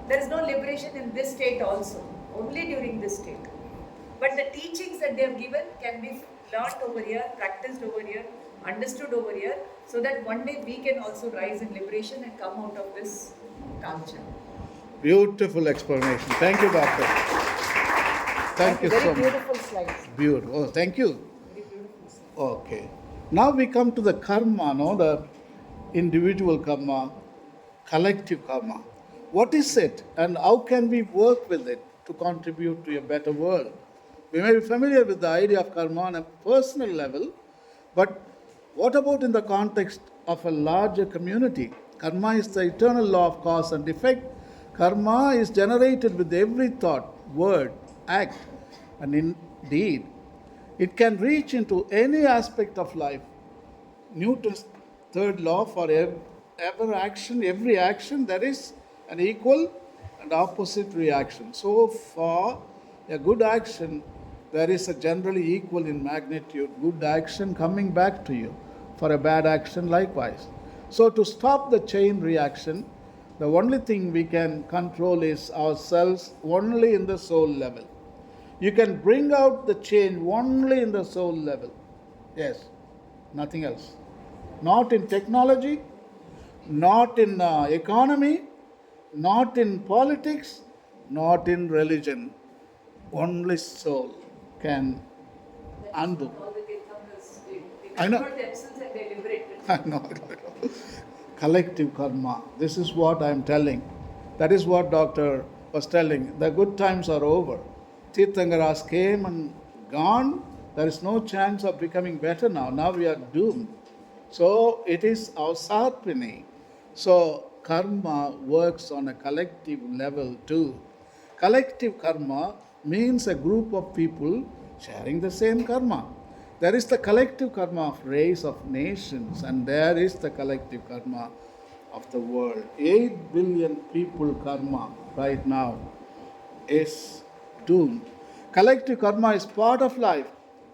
There is no liberation in this state also, only during this state. But the teachings that they have given can be learnt over here, practiced over here, understood over here, so that one day we can also rise in liberation and come out of this culture. Beautiful explanation. Thank you, doctor. Thank you Very so much. beautiful slides. Beautiful. Oh, thank you. Very beautiful slides. Okay. Now we come to the karma, no? The individual karma. collective karma. What is it and how can we work with it to contribute to a better world? We may be familiar with the idea of karma on a personal level, but what about in the context of a larger community? Karma is the eternal law of cause and effect. Karma is generated with every thought, word, act, and indeed, it can reach into any aspect of life. Newton's third law for every action, there is an equal and opposite reaction. So, for a good action, there is a generally equal in magnitude good action coming back to you. For a bad action, likewise. So, to stop the chain reaction, the only thing we can control is ourselves only in the soul level. You can bring out the change only in the soul level. Yes, nothing else. Not in technology, not in economy, not in politics, not in religion. Only soul can undo. All the Tirthankars, they I know. convert themselves and they liberate it. I know. Collective karma. This is what I am telling. That is what Doctor was telling. The good times are over. Tirthankaras came and gone. There is no chance of becoming better now. Now we are doomed. So it is our sarpini. So karma works on a collective level too. Collective karma means a group of people sharing the same karma. There is the collective karma of race, of nations, and there is the collective karma of the world. 8 billion people karma right now is doomed. Collective karma is part of life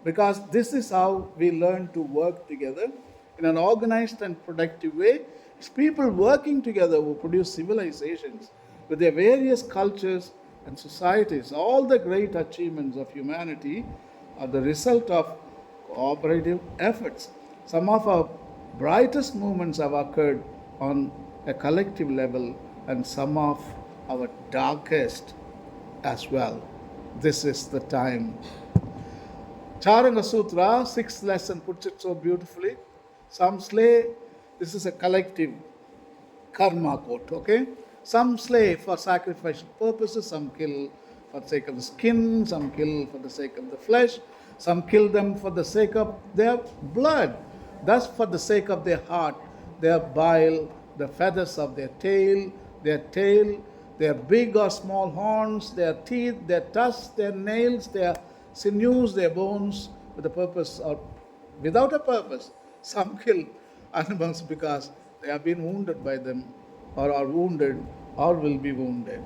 because this is how we learn to work together in an organized and productive way. It's people working together who produce civilizations with their various cultures and societies. All the great achievements of humanity are the result of cooperative efforts. Some of our brightest movements have occurred on a collective level, and some of our darkest as well. This is the time. Charanga Sutra, 6th lesson, puts it so beautifully. Some slay, this is a collective karma quote, okay? Some slay for sacrificial purposes, some kill for the sake of the skin, some kill for the sake of the flesh, some kill them for the sake of their blood, thus for the sake of their heart, their bile, the feathers of their tail, their big or small horns, their teeth, their tusks, their nails, their sinews, their bones, with a purpose or without a purpose. Some kill animals because they have been wounded by them, or are wounded, or will be wounded.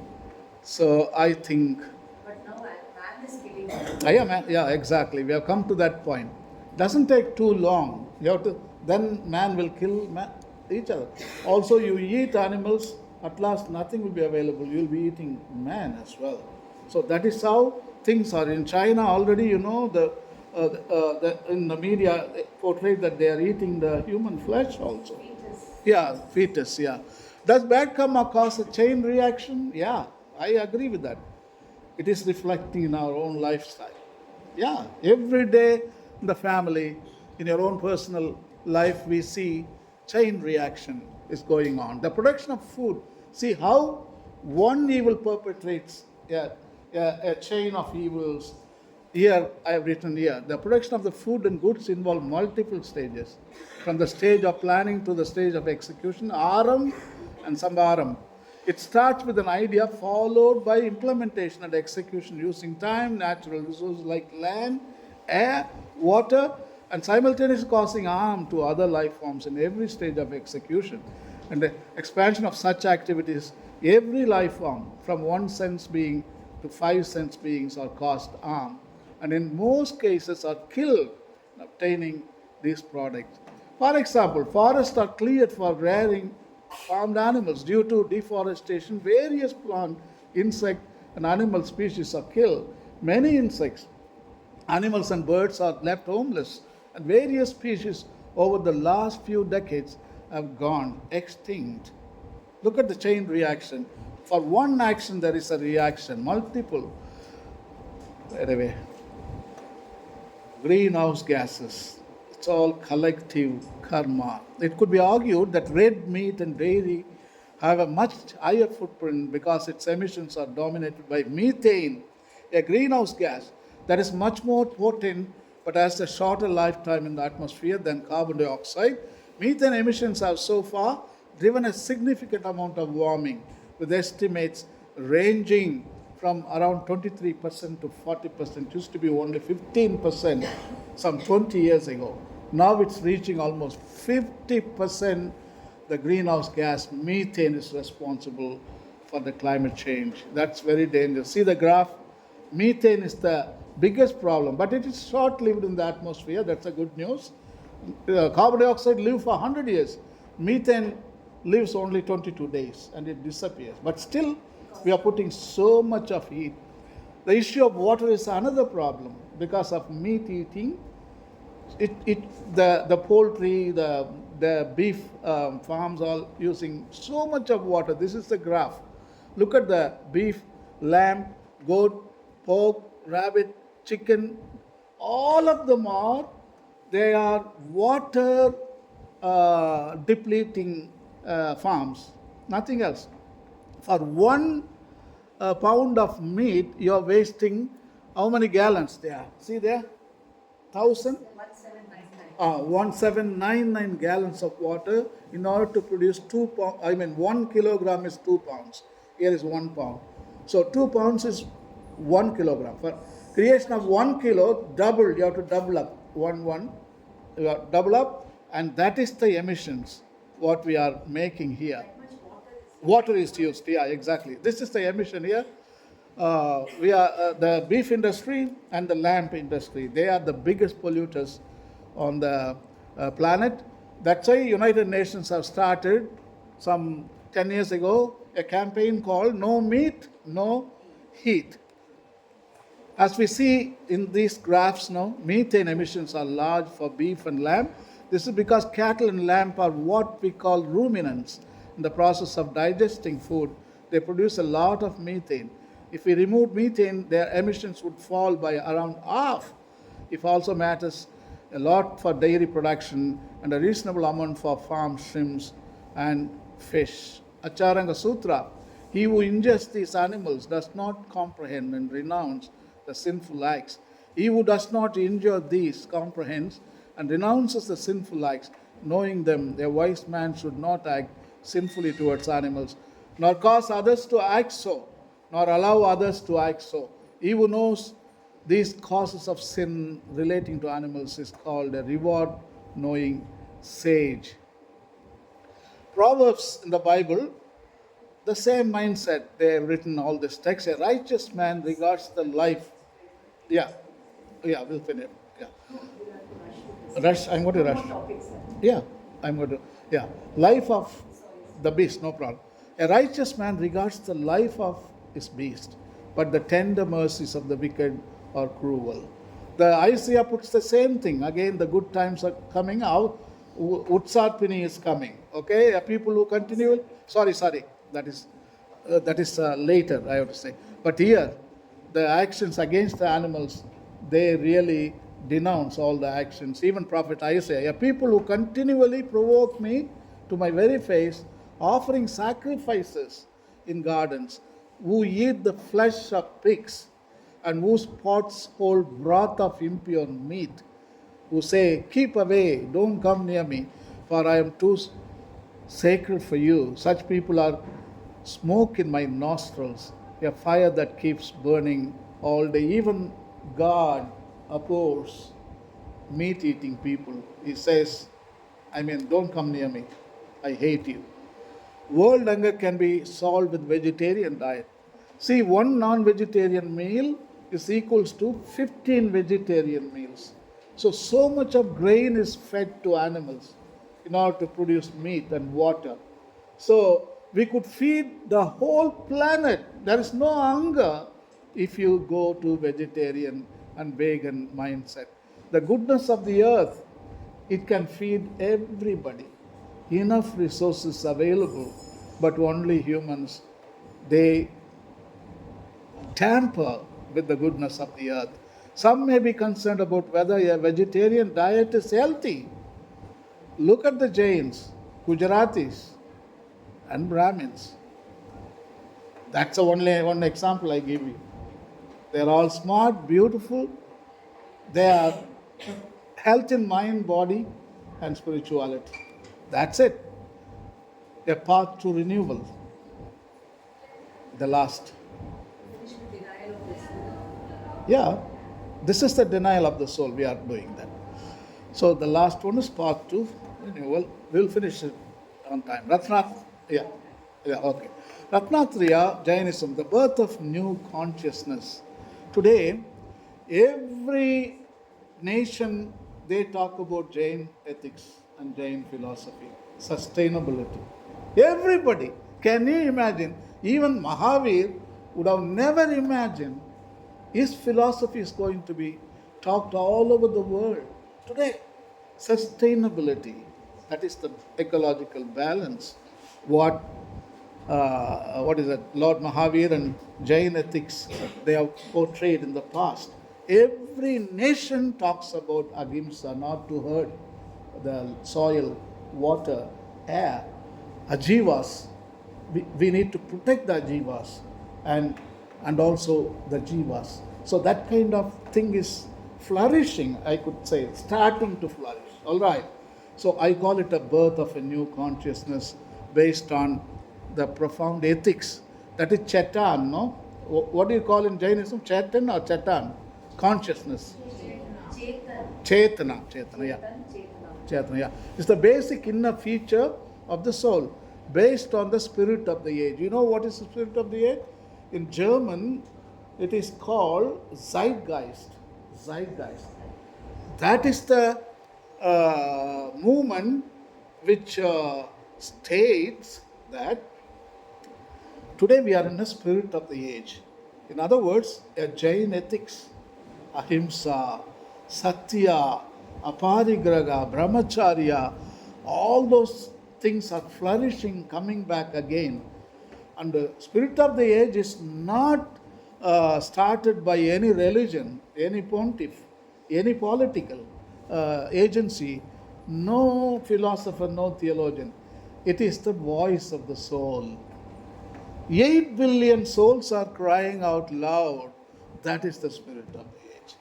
So I think. But now man is killing. Yeah, exactly. We have come to that point. Doesn't take too long. You have to. Then man will kill each other. Also, you eat animals. At last, nothing will be available. You will be eating man as well. So that is how things are in China already. You know, in the media portrayed that they are eating the human flesh also. Fetus. Yeah, fetus. Yeah. Does bad karma cause a chain reaction? Yeah, I agree with that. It is reflecting in our own lifestyle. Yeah, every day in the family, in your own personal life, we see chain reaction is going on. The production of food. See how one evil perpetrates a chain of evils. Here, I have written here, the production of the food and goods involve multiple stages. From the stage of planning to the stage of execution, aram and samvaram. It starts with an idea followed by implementation and execution using time, natural resources like land, air, water, and simultaneously causing harm to other life forms in every stage of execution. And the expansion of such activities, every life form, from 1 sense being to 5 sense beings, are caused harm, and in most cases are killed in obtaining these products. For example, forests are cleared for rearing farmed animals. Due to deforestation, various plant, insect, and animal species are killed. Many insects, animals, and birds are left homeless, and various species over the last few decades have gone extinct. Look at the chain reaction. For one action, there is a reaction, multiple. Anyway, greenhouse gases. It's all collective karma. It could be argued that red meat and dairy have a much higher footprint because its emissions are dominated by methane, a greenhouse gas that is much more potent but has a shorter lifetime in the atmosphere than carbon dioxide. Methane emissions have so far driven a significant amount of warming, with estimates ranging from around 23% to 40%. It used to be only 15% some 20 years ago. Now it's reaching almost 50%. The greenhouse gas methane is responsible for the climate change. That's very dangerous. See the graph? Methane is the biggest problem, but it is short-lived in the atmosphere. That's a good news. Carbon dioxide lives for 100 years. Methane lives only 22 days and it disappears. But still, we are putting so much of heat. The issue of water is another problem because of meat eating. The poultry, the beef farms are using so much of water. This is the graph. Look at the beef, lamb, goat, pork, rabbit, chicken. All of them they are water depleting farms. Nothing else. For 1 pound of meat, you are wasting how many gallons there? See there? 1,000? 1799 gallons of water in order to produce 2 pounds. 1 kilogram is 2 pounds. Here is 1 pound. So 2 pounds is 1 kilogram. For creation of 1 kilo, double, you have to double up. You have to double up, and that is the emissions what we are making here. Water is used, yeah, exactly. This is the emission here. We are the beef industry and the lamb industry. They are the biggest polluters on the planet. That's why United Nations have started some 10 years ago a campaign called No Meat, No Heat. As we see in these graphs now, methane emissions are large for beef and lamb. This is because cattle and lamb are what we call ruminants. In the process of digesting food, they produce a lot of methane. If we remove methane, their emissions would fall by around half. It also matters a lot for dairy production and a reasonable amount for farm shrimps and fish. Acharanga Sutra, he who ingests these animals does not comprehend and renounce the sinful acts. He who does not injure these comprehends and renounces the sinful acts, knowing them. A wise man should not act sinfully towards animals, nor cause others to act so, nor allow others to act so. He who knows these causes of sin relating to animals is called a reward-knowing sage. Proverbs in the Bible, the same mindset. They have written all this text. A righteous man regards the life. Yeah, we'll finish. Yeah. Rush, I'm going to rush. Yeah, I'm going to. Yeah, life of the beast, no problem. A righteous man regards the life of his beast, but the tender mercies of the wicked are cruel. The Isaiah puts the same thing. Again, the good times are coming out. Utsarpini is coming. Okay, people who continue. Sorry, that is later, I have to say. But here, the actions against the animals, they really denounce all the actions. Even Prophet Isaiah, people who continually provoke me to my very face, offering sacrifices in gardens, who eat the flesh of pigs, and whose pots hold broth of impure meat, who say, keep away, don't come near me, for I am too sacred for you. Such people are smoke in my nostrils, a fire that keeps burning all day. Even God abhors meat-eating people. He says, don't come near me. I hate you. World hunger can be solved with vegetarian diet. See, one non-vegetarian meal is equals to 15 vegetarian meals. So much of grain is fed to animals in order to produce meat and water. So we could feed the whole planet. There is no hunger if you go to vegetarian and vegan mindset. The goodness of the earth, it can feed everybody. Enough resources available, but only humans, they tamper with the goodness of the earth. Some may be concerned about whether a vegetarian diet is healthy. Look at the Jains, Gujaratis, and Brahmins. That's the only one example I give you. They're all smart, beautiful. They are health in mind, body, and spirituality. That's it. A path to renewal. The last. Yeah, this is the denial of the soul. We are doing that. So the last one is part 2 renewal. We'll finish it on time. Ratnath, yeah, okay. Ratnatriya Jainism, the birth of new consciousness. Today, every nation they talk about Jain ethics and Jain philosophy, sustainability. Everybody, can you imagine? Even Mahavir would have never imagined his philosophy is going to be talked all over the world today. Sustainability, that is the ecological balance. What is it? Lord Mahavir and Jain ethics they have portrayed in the past. Every nation talks about ahimsa, not to hurt the soil, water, air, ajivas. We need to protect the ajivas and also the jivas. So that kind of thing is flourishing, I could say, starting to flourish. All right. So I call it a birth of a new consciousness based on the profound ethics. That is Chetan, no? What do you call in Jainism? Chetan or Chetan? Consciousness. Chetana, yeah. Chetana, yeah. It's the basic inner feature of the soul based on the spirit of the age. You know what is the spirit of the age? In German, it is called Zeitgeist. Zeitgeist. That is the movement which states that today we are in the spirit of the age. In other words, a Jain ethics, ahimsa, satya, aparigraha, brahmacharya, all those things are flourishing, coming back again. And the spirit of the age is not started by any religion, any pontiff, any political agency, no philosopher, no theologian. It is the voice of the soul. 8 billion souls are crying out loud. That is the spirit of the age.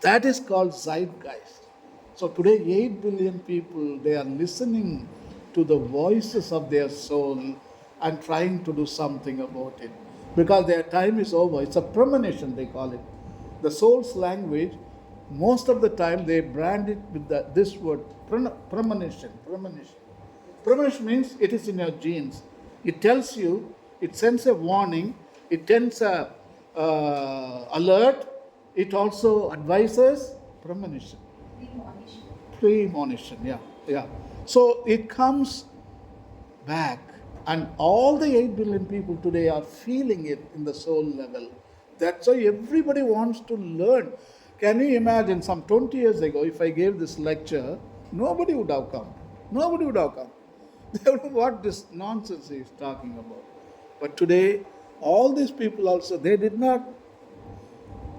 That is called zeitgeist. So today 8 billion people, they are listening to the voices of their soul and trying to do something about it. Because their time is over. It's a premonition, they call it. The soul's language, most of the time they brand it with this word, premonition. Premonition means it is in your genes. It tells you, it sends a warning, it sends a alert, it also advises. Premonition. Premonition, yeah. So it comes back, and all the 8 billion people today are feeling it in the soul level. That's why everybody wants to learn. Can you imagine some 20 years ago, if I gave this lecture, nobody would have come. Nobody would have come. They don't know what this nonsense he is talking about. But today, all these people also, they did not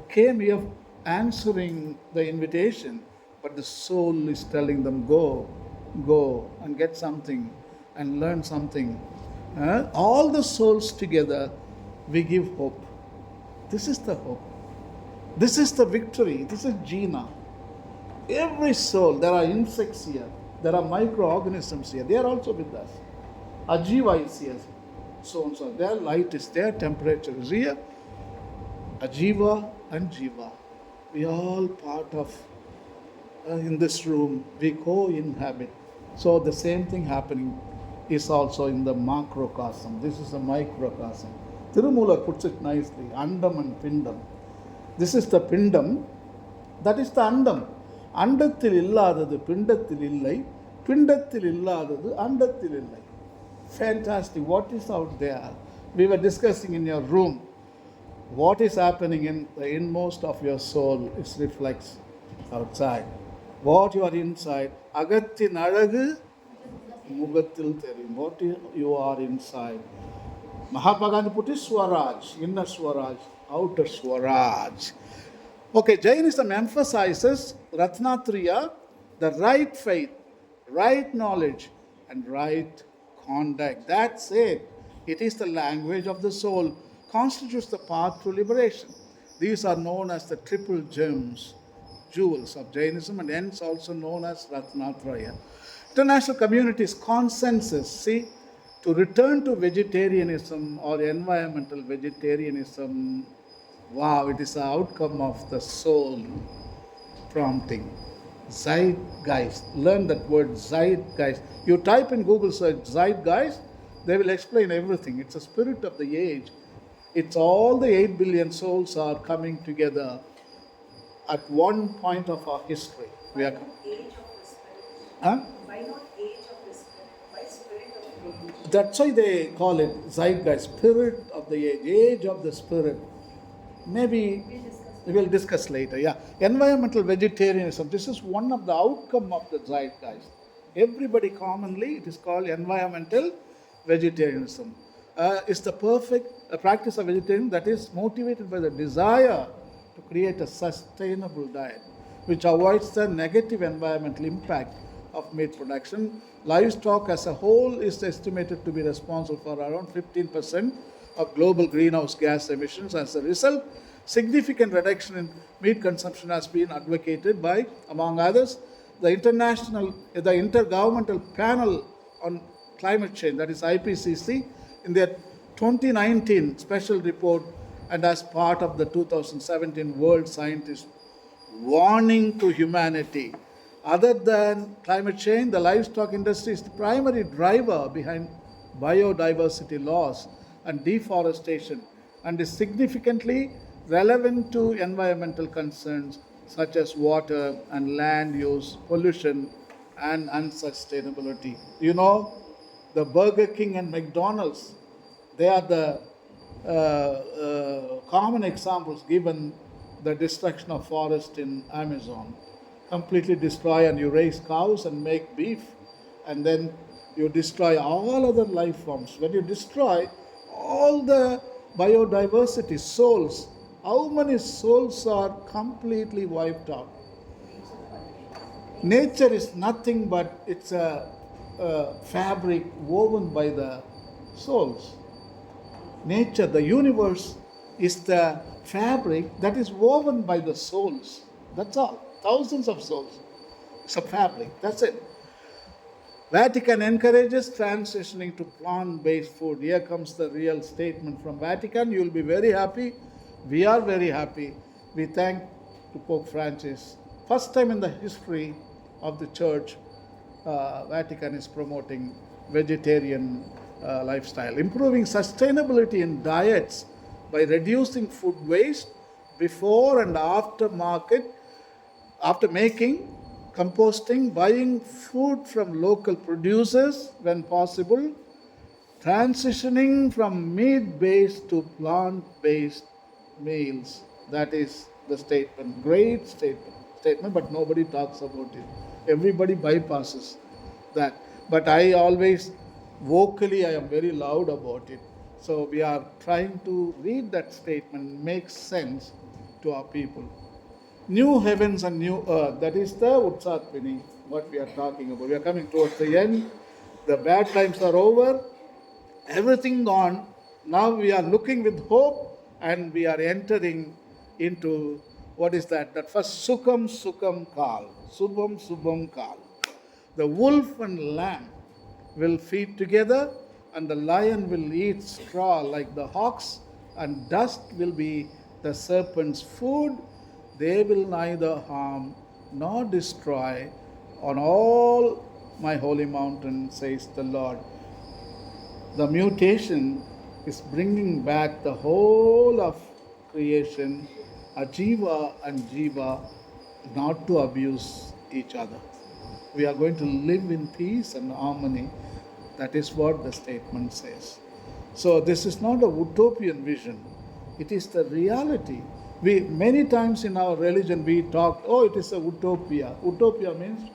came here answering the invitation, but the soul is telling them, go and get something and learn something. All the souls together, we give hope. This is the hope. This is the victory. This is Jina. Every soul, there are insects here, there are microorganisms here, they are also with us. Ajiva is here, so and so. Their light is there, temperature is here. Ajiva and Jiva. We are all part of, in this room, we co-inhabit. So the same thing happening is also in the macrocosm. This is the microcosm. Tirumula puts it nicely, Andam and Pindam. This is the Pindam, that is the Andam. அண்டத்தில் இல்லாதது பிண்டத்தில் இல்லை பிண்டத்தில் இல்லாதது அண்டத்தில் இல்லை. Fantastic. What is out there? We were discussing in your room. What is happening in the inmost of your soul is reflects outside. What you are inside, அகத்தின் அழகு முகத்தில் தெரியும். What you are inside. Mahatma Gandhi put it Swaraj, inner Swaraj, outer Swaraj. Okay, Jainism emphasizes Ratnatriya, the right faith, right knowledge, and right on deck. That's it. It is the language of the soul, constitutes the path to liberation. These are known as the triple gems, jewels of Jainism, and hence also known as Ratnatraya. International community's consensus, see, to return to vegetarianism or environmental vegetarianism, wow, it is the outcome of the soul prompting. Zeitgeist. Learn that word zeitgeist. You type in Google search zeitgeist, they will explain everything. It's a spirit of the age. It's all the 8 billion souls are coming together at one point of our history. We Why are, not age of the spirit? huh? Why not age of the spirit? Why spirit of the age? That's why they call it zeitgeist, spirit of the age of the spirit. Maybe We'll discuss. we will discuss later. Yeah, environmental vegetarianism. This is one of the outcome of the zeitgeist. Everybody commonly, it is called environmental vegetarianism. It's the perfect practice of vegetarianism that is motivated by the desire to create a sustainable diet, which avoids the negative environmental impact of meat production. Livestock as a whole is estimated to be responsible for around 15% of global greenhouse gas emissions. As a result, significant reduction in meat consumption has been advocated by, among others, the Intergovernmental Panel on Climate Change, that is IPCC, in their 2019 special report and as part of the 2017 World Scientist warning to humanity. Other than climate change, the livestock industry is the primary driver behind biodiversity loss and deforestation and is significantly relevant to environmental concerns such as water and land use, pollution, and unsustainability. You know, the Burger King and McDonald's, they are the common examples given the destruction of forest in Amazon. Completely destroy, and you raise cows and make beef, and then you destroy all other life forms. When you destroy all the biodiversity, souls, how many souls are completely wiped out? Nature is nothing but it's a fabric woven by the souls. Nature, the universe, is the fabric that is woven by the souls. That's all. Thousands of souls. It's a fabric. That's it. Vatican encourages transitioning to plant-based food. Here comes the real statement from Vatican. You will be very happy. We are very happy. We thank to Pope Francis. First time in the history of the church, Vatican is promoting vegetarian lifestyle, improving sustainability in diets by reducing food waste before and after market, after making, composting, buying food from local producers when possible, transitioning from meat-based to plant-based meals. That is the statement. Great statement, but nobody talks about it. Everybody bypasses that. But I always, vocally, I am very loud about it. So we are trying to read that statement, make sense to our people. New heavens and new earth, that is the Utsatpini, what we are talking about. We are coming towards the end. The bad times are over. Everything gone. Now we are looking with hope and we are entering into, what is that? That first Sukham Kal. Subham Kal. The wolf and lamb will feed together, and the lion will eat straw like the ox, and dust will be the serpent's food. They will neither harm nor destroy on all my holy mountain, says the Lord. The mutation is bringing back the whole of creation, Ajiva and Jiva, not to abuse each other. We are going to live in peace and harmony. That is what the statement says. So this is not a utopian vision. It is the reality. We many times in our religion we talk, oh, it is a utopia. Utopia means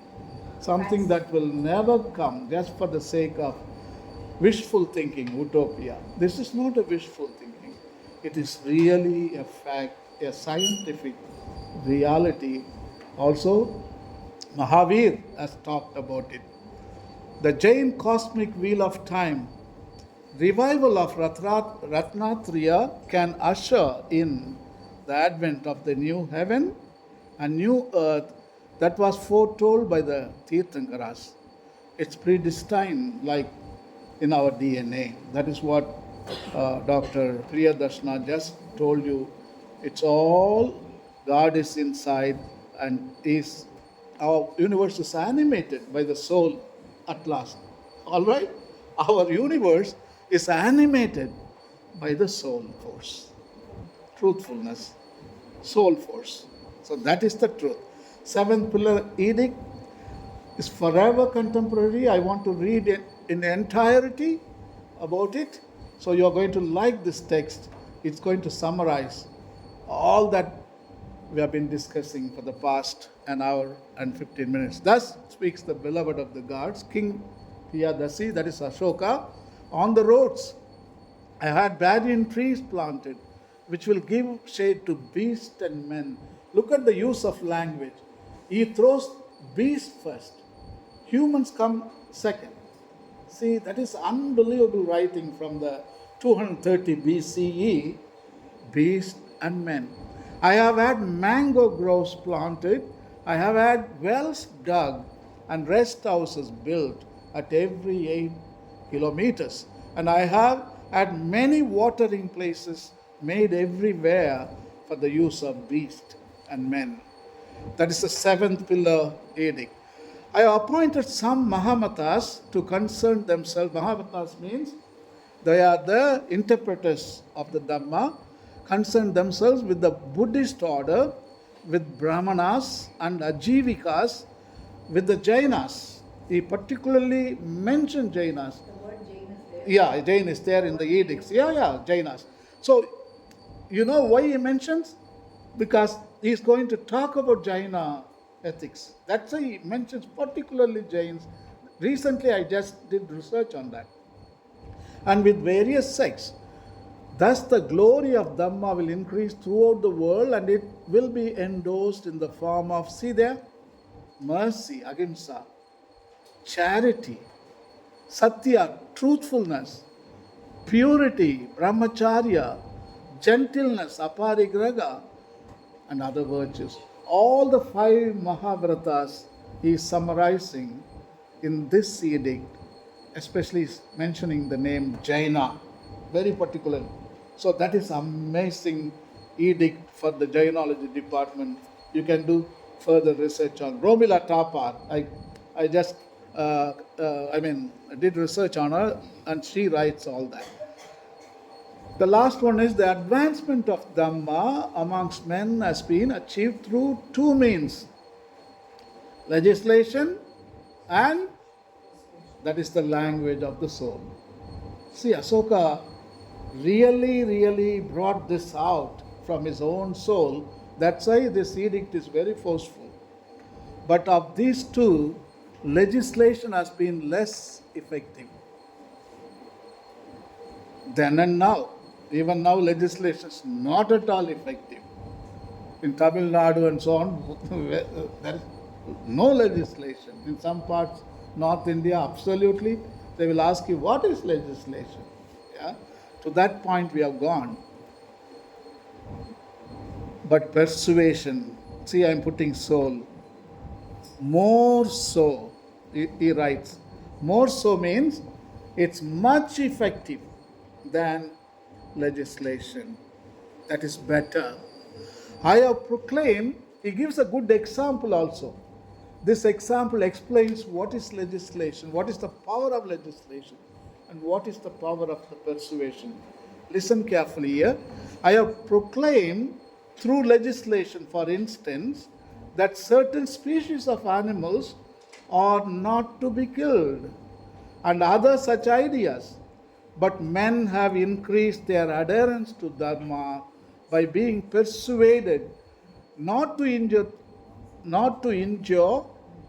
something that will never come, just for the sake of wishful thinking, utopia. This is not a wishful thinking. It is really a fact, a scientific reality. Also, Mahavir has talked about it. The Jain cosmic wheel of time revival of Ratnatriya can usher in the advent of the new heaven and new earth that was foretold by the Tirthankaras. It's predestined like in our DNA. That is what Dr. Priyadarshana just told you. It's all God is inside and is our universe is animated by the soul at last. All right? Our universe is animated by the soul force, truthfulness, soul force. So that is the truth. Seventh pillar edict is forever contemporary. I want to read it in entirety about it. So you are going to like this text. It's going to summarize all that we have been discussing for the past an hour and 15 minutes. Thus speaks the beloved of the gods, King Piyadasi, that is Ashoka, on the roads. I had banyan trees planted, which will give shade to beasts and men. Look at the use of language. He throws beast first. Humans come second. See, that is unbelievable writing from the 230 BCE, beast and men. I have had mango groves planted. I have had wells dug and rest houses built at every 8 kilometers. And I have had many watering places made everywhere for the use of beast and men. That is the seventh pillar edict. I have appointed some Mahamatas to concern themselves. Mahamatas means they are the interpreters of the Dhamma, concern themselves with the Buddhist order, with Brahmanas and Ajivikas, with the Jainas. He particularly mentioned Jainas. The word Jain is there. Yeah, Jain is there in the edicts. Yeah, Jainas. So, you know why he mentions? Because he's going to talk about Jaina ethics. That's why he mentions particularly Jains. Recently, I just did research on that. And with various sects. Thus, the glory of Dhamma will increase throughout the world and it will be endorsed in the form of, see there, mercy, ahimsa, charity, satya, truthfulness, purity, brahmacharya, gentleness, aparigraha, and other virtues. All the five Mahavratas he is summarizing in this edict, especially mentioning the name Jaina, very particularly. So that is amazing edict for the Jainology department. You can do further research on Romila Tapar. I just did research on her, and she writes all that. The last one is the advancement of Dhamma amongst men has been achieved through two means: legislation and that is the language of the soul. See, Asoka really brought this out from his own soul. That's why this edict is very forceful. But of these two, legislation has been less effective. Then and now. Even now, legislation is not at all effective. In Tamil Nadu and so on, there is no legislation. In some parts, North India, absolutely, they will ask you, what is legislation? Yeah? To that point, we have gone. But persuasion, see, I am putting soul. More so, he writes, more so means it's much effective than legislation. That is better. I have proclaimed, he gives a good example also. This example explains what is legislation, what is the power of legislation, and what is the power of the persuasion. Listen carefully here. I have proclaimed through legislation, for instance, that certain species of animals are not to be killed, and other such ideas. But men have increased their adherence to Dharma by being persuaded not to injure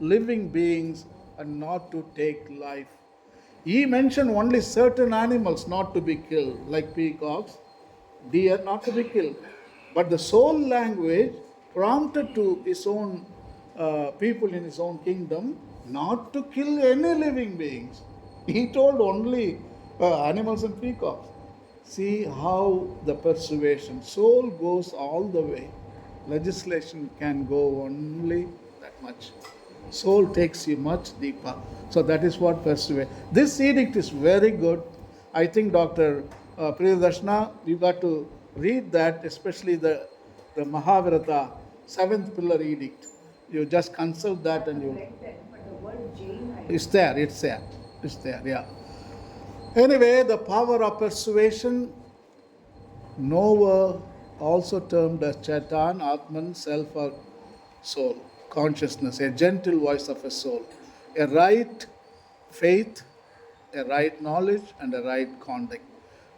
living beings and not to take life. He mentioned only certain animals not to be killed, like peacocks, deer not to be killed. But the soul language prompted to his own people in his own kingdom not to kill any living beings. He told only animals and peacocks. See how the persuasion, soul goes all the way. Legislation can go only that much. Soul takes you much deeper. So that is what persuade. This edict is very good. I think Dr. Priyadarshana, you got to read that, especially the Mahavirata, seventh pillar edict. You just consult I that and have you. read them, but the word Jain, It's there, it's there, it's there, yeah. Anyway, the power of persuasion, Noah also termed as Chaitan, Atman, self or soul, consciousness, a gentle voice of a soul, a right faith, a right knowledge, and a right conduct.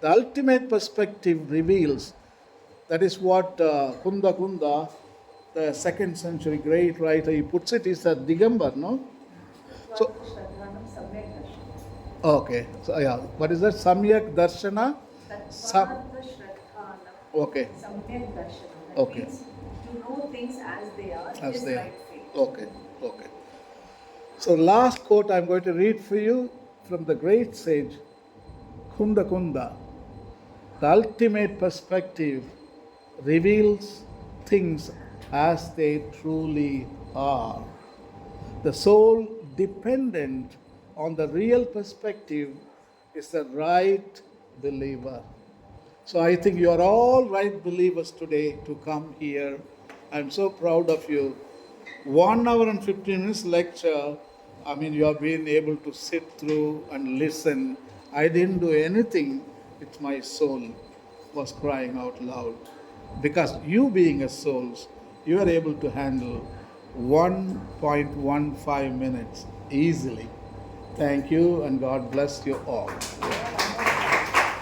The ultimate perspective reveals, that is what Kunda, the second century great writer, he puts it, is a Digambar, no? So, Tattva Shraddhanam Samyak Darshana. okay, so yeah, what is that? Samyak Darshana? Sam, Tattvartha Shraddhanam okay, Samyak Darshana. That okay, means to know things as they are as is they are. right faith. Okay, okay. So, last quote I'm going to read for you from the great sage Kunda. The ultimate perspective reveals things as they truly are. The soul dependent on the real perspective is the right believer. So I think you are all right believers today to come here. I'm so proud of you. 1 hour and 15 minutes lecture. I mean, you have been able to sit through and listen. I didn't do anything. It's my soul was crying out loud. Because you being a soul, you are able to handle 1.15 minutes easily. Thank you and God bless you all.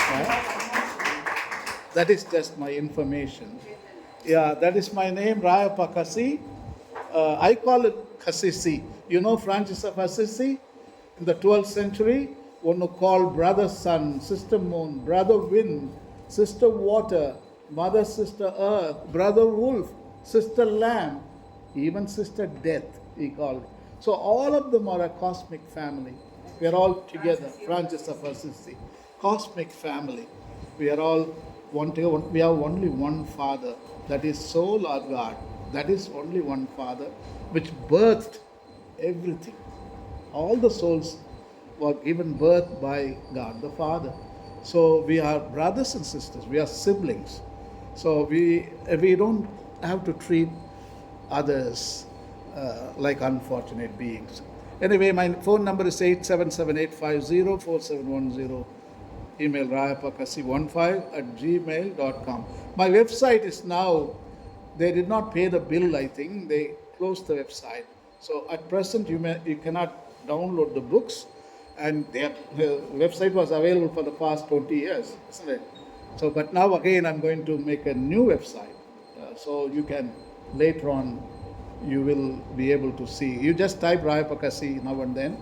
Yeah? That is just my information. Yeah, that is my name, Rayappa Kasi. I call it Kasisi. You know Francis of Assisi? In the 12th century, one who called brother sun, sister moon, brother wind, sister water, mother sister earth, brother wolf, sister lamb, even sister death, he called. So all of them are a cosmic family. We are all together, Francis of Assisi. Cosmic family. We are all we have only one Father, that is soul or God. That is only one Father, which birthed everything. All the souls were given birth by God the Father. So we are brothers and sisters, we are siblings. So we don't have to treat others like unfortunate beings. Anyway, my phone number is 877-850-4710. Email rayapakasi15 @gmail.com. My website is now, they did not pay the bill, I think. They closed the website. So at present, you cannot download the books. And the website was available for the past 20 years, isn't it? So, but now again, I'm going to make a new website. So you can, later on, you will be able to see. You just type Rayapakasi now and then.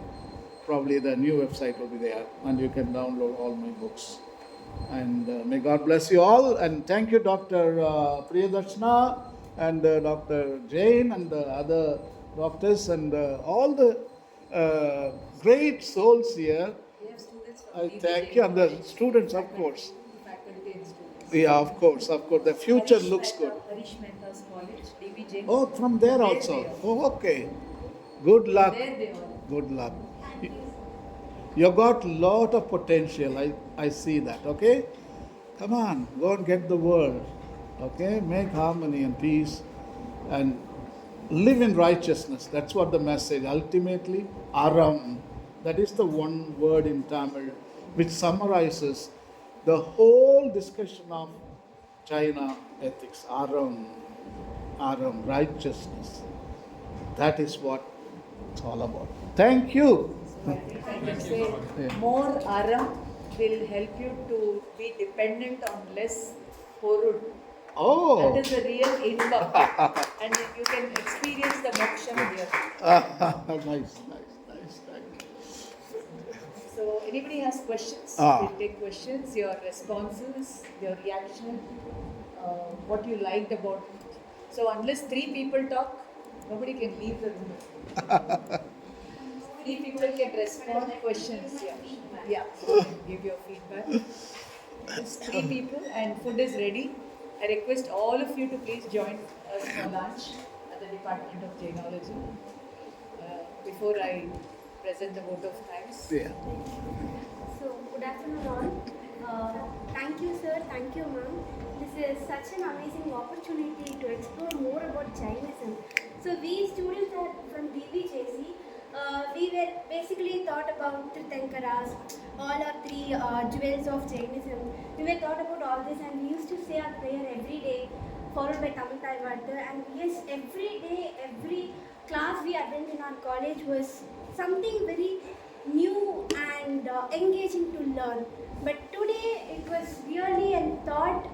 Probably the new website will be there, and you can download all my books. And may God bless you all. And thank you, Dr. Priyadarshana and Dr. Jain and the other doctors and all the great souls here. We have students from I DBJ thank you, and the College, students, of course. faculty and students. Yeah, of course, of course. The future looks good. Harish Mehta's college, DBJ. Oh, from there There also. they are. Oh, okay. Good luck. There they are. Good luck. You've got lot of potential. I see that. Okay? Come on, go and get the world. Okay? Make harmony and peace and live in righteousness. That's what the message. Ultimately, Aram. That is the one word in Tamil which summarizes the whole discussion of China ethics. Aram. Aram. Righteousness. That is what it's all about. Thank you. I can say Yeah. more aram will help you to be dependent on less porud. Oh. That is the real income. And you can experience the moksha here. Nice. So anybody has questions? Ah. We'll take questions, your responses, your reaction, what you liked about it. So unless 3 people talk, nobody can leave the room. Three people can respond questions. Yeah. Yeah. Give your feedback. It's three people and food is ready. I request all of you to please join us for lunch at the Department of Jainology. Before I present the vote of thanks. Yeah. So, good afternoon all. Thank you, sir. Thank you, ma'am. This is such an amazing opportunity to explore more about Jainism. So, we students are from DVJC. We were basically thought about Tirthankaras, all our three jewels of Jainism. We were thought about all this, and we used to say our prayer every day, followed by Tamil Taivattu. And yes, every day, every class we attend in our college was something very new and engaging to learn. But today it was really a thought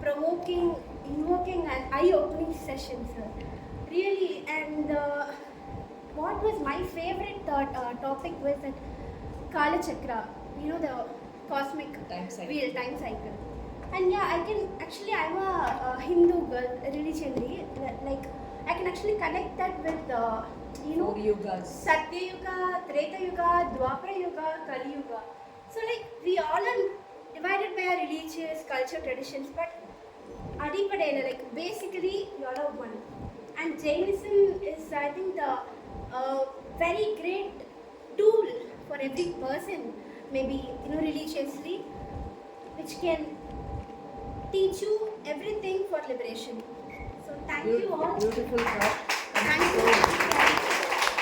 provoking, invoking, and eye opening session, sir. Really, and what was my favorite topic was that Kala Chakra, you know, the cosmic Time cycle. wheel, time cycle. And yeah, I can actually, I'm a Hindu girl religiously. Like, I can actually connect that with, you know, Four yugas. Satya Yuga, Treta Yuga, Dwapara Yuga, Kali Yuga. So, like, we all are divided by our religious culture traditions, but Adipadela, like, basically, you all are one. And Jainism is, I think, the very great tool for every person, maybe, you know, religiously, which can teach you everything for liberation. So, thank you all. Beautiful thought. Thank you.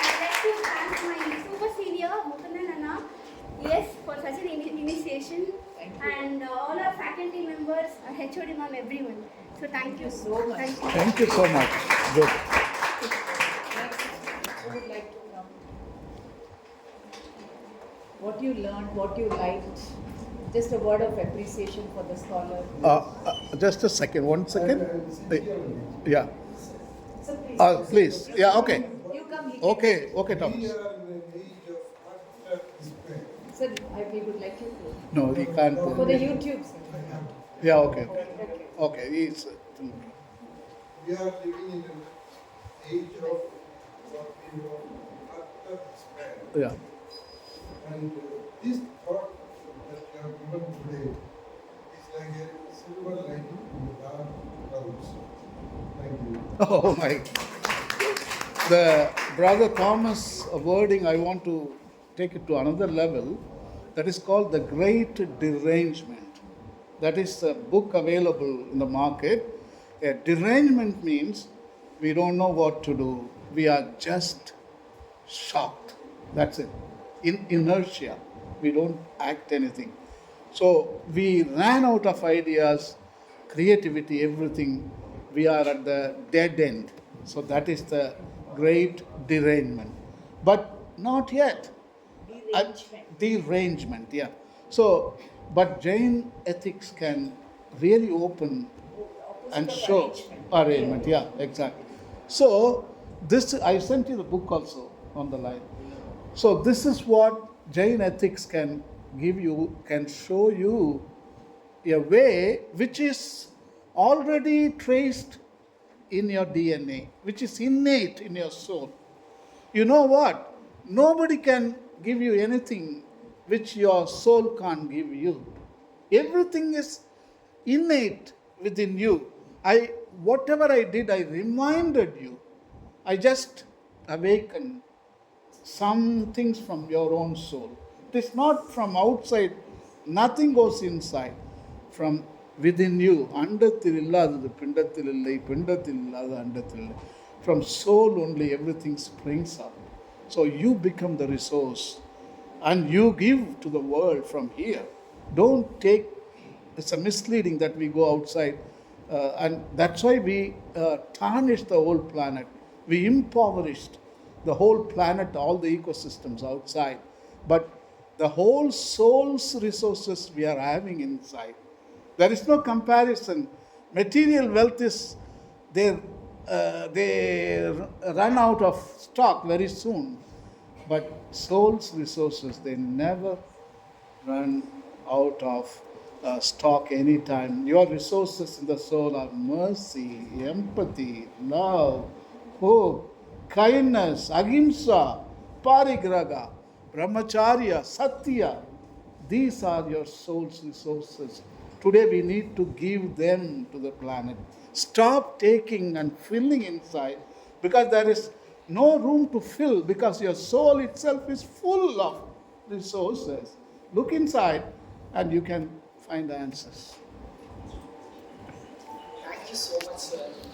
I'd like to thank my super senior, Mukundan Anna, yes, for such an initiation. Thank you. And all our faculty members, our HOD ma'am, everyone. So thank you so much. Thank you. Thank you so much. Good. Next, who would like to come? What you learned, what you liked. Just a word of appreciation for the scholar. Just a second, 1 second. Yeah. So please. Please. Yeah, okay. You come. he can- Okay, We Thomas. are in an age of utter despair. Sir, we would like you to. No, he can't. For the YouTube, sir. Yeah, okay. Okay. Okay, he's. We are living in an age of what we know utter despair. Yeah. And this thought that you have given today is like a silver lining in the dark clouds. Thank you. Oh my. The brother Thomas wording, I want to take it to another level. That is called the Great Derangement. That is a book available in the market. A derangement means we don't know what to do. We are just shocked. That's it. In inertia, we don't act anything. So we ran out of ideas, creativity, everything. We are at the dead end. So that is the great derangement. But not yet. Derangement, yeah. So, but Jain ethics can really open and show arrangement, yeah, exactly. So, this I sent you the book also on the line. So, this is what Jain ethics can give you, can show you a way which is already traced in your DNA, which is innate in your soul. You know what? Nobody can give you anything which your soul can't give you. Everything is innate within you. Whatever I did, I reminded you. I just awakened some things from your own soul. It is not from outside. Nothing goes inside. From within you. அண்டத்தில் இல்லாதது பிண்டத்தில் இல்லை, பிண்டத்தில் இல்லாத அண்டத்தில் இல்லை. From soul only everything springs up. So you become the resource and you give to the world from here. Don't take, it's a misleading that we go outside and that's why we tarnished the whole planet. We impoverished the whole planet, all the ecosystems outside. But the whole soul's resources we are having inside. There is no comparison. Material wealth is, they run out of stock very soon. But soul's resources, they never run out of stock anytime. Your resources in the soul are mercy, empathy, love, hope, kindness, ahimsa, parigraha, brahmacharya, satya. These are your soul's resources. Today we need to give them to the planet. Stop taking and filling inside because there is no room to fill because your soul itself is full of resources. Look inside and you can find the answers. Thank you so much, sir.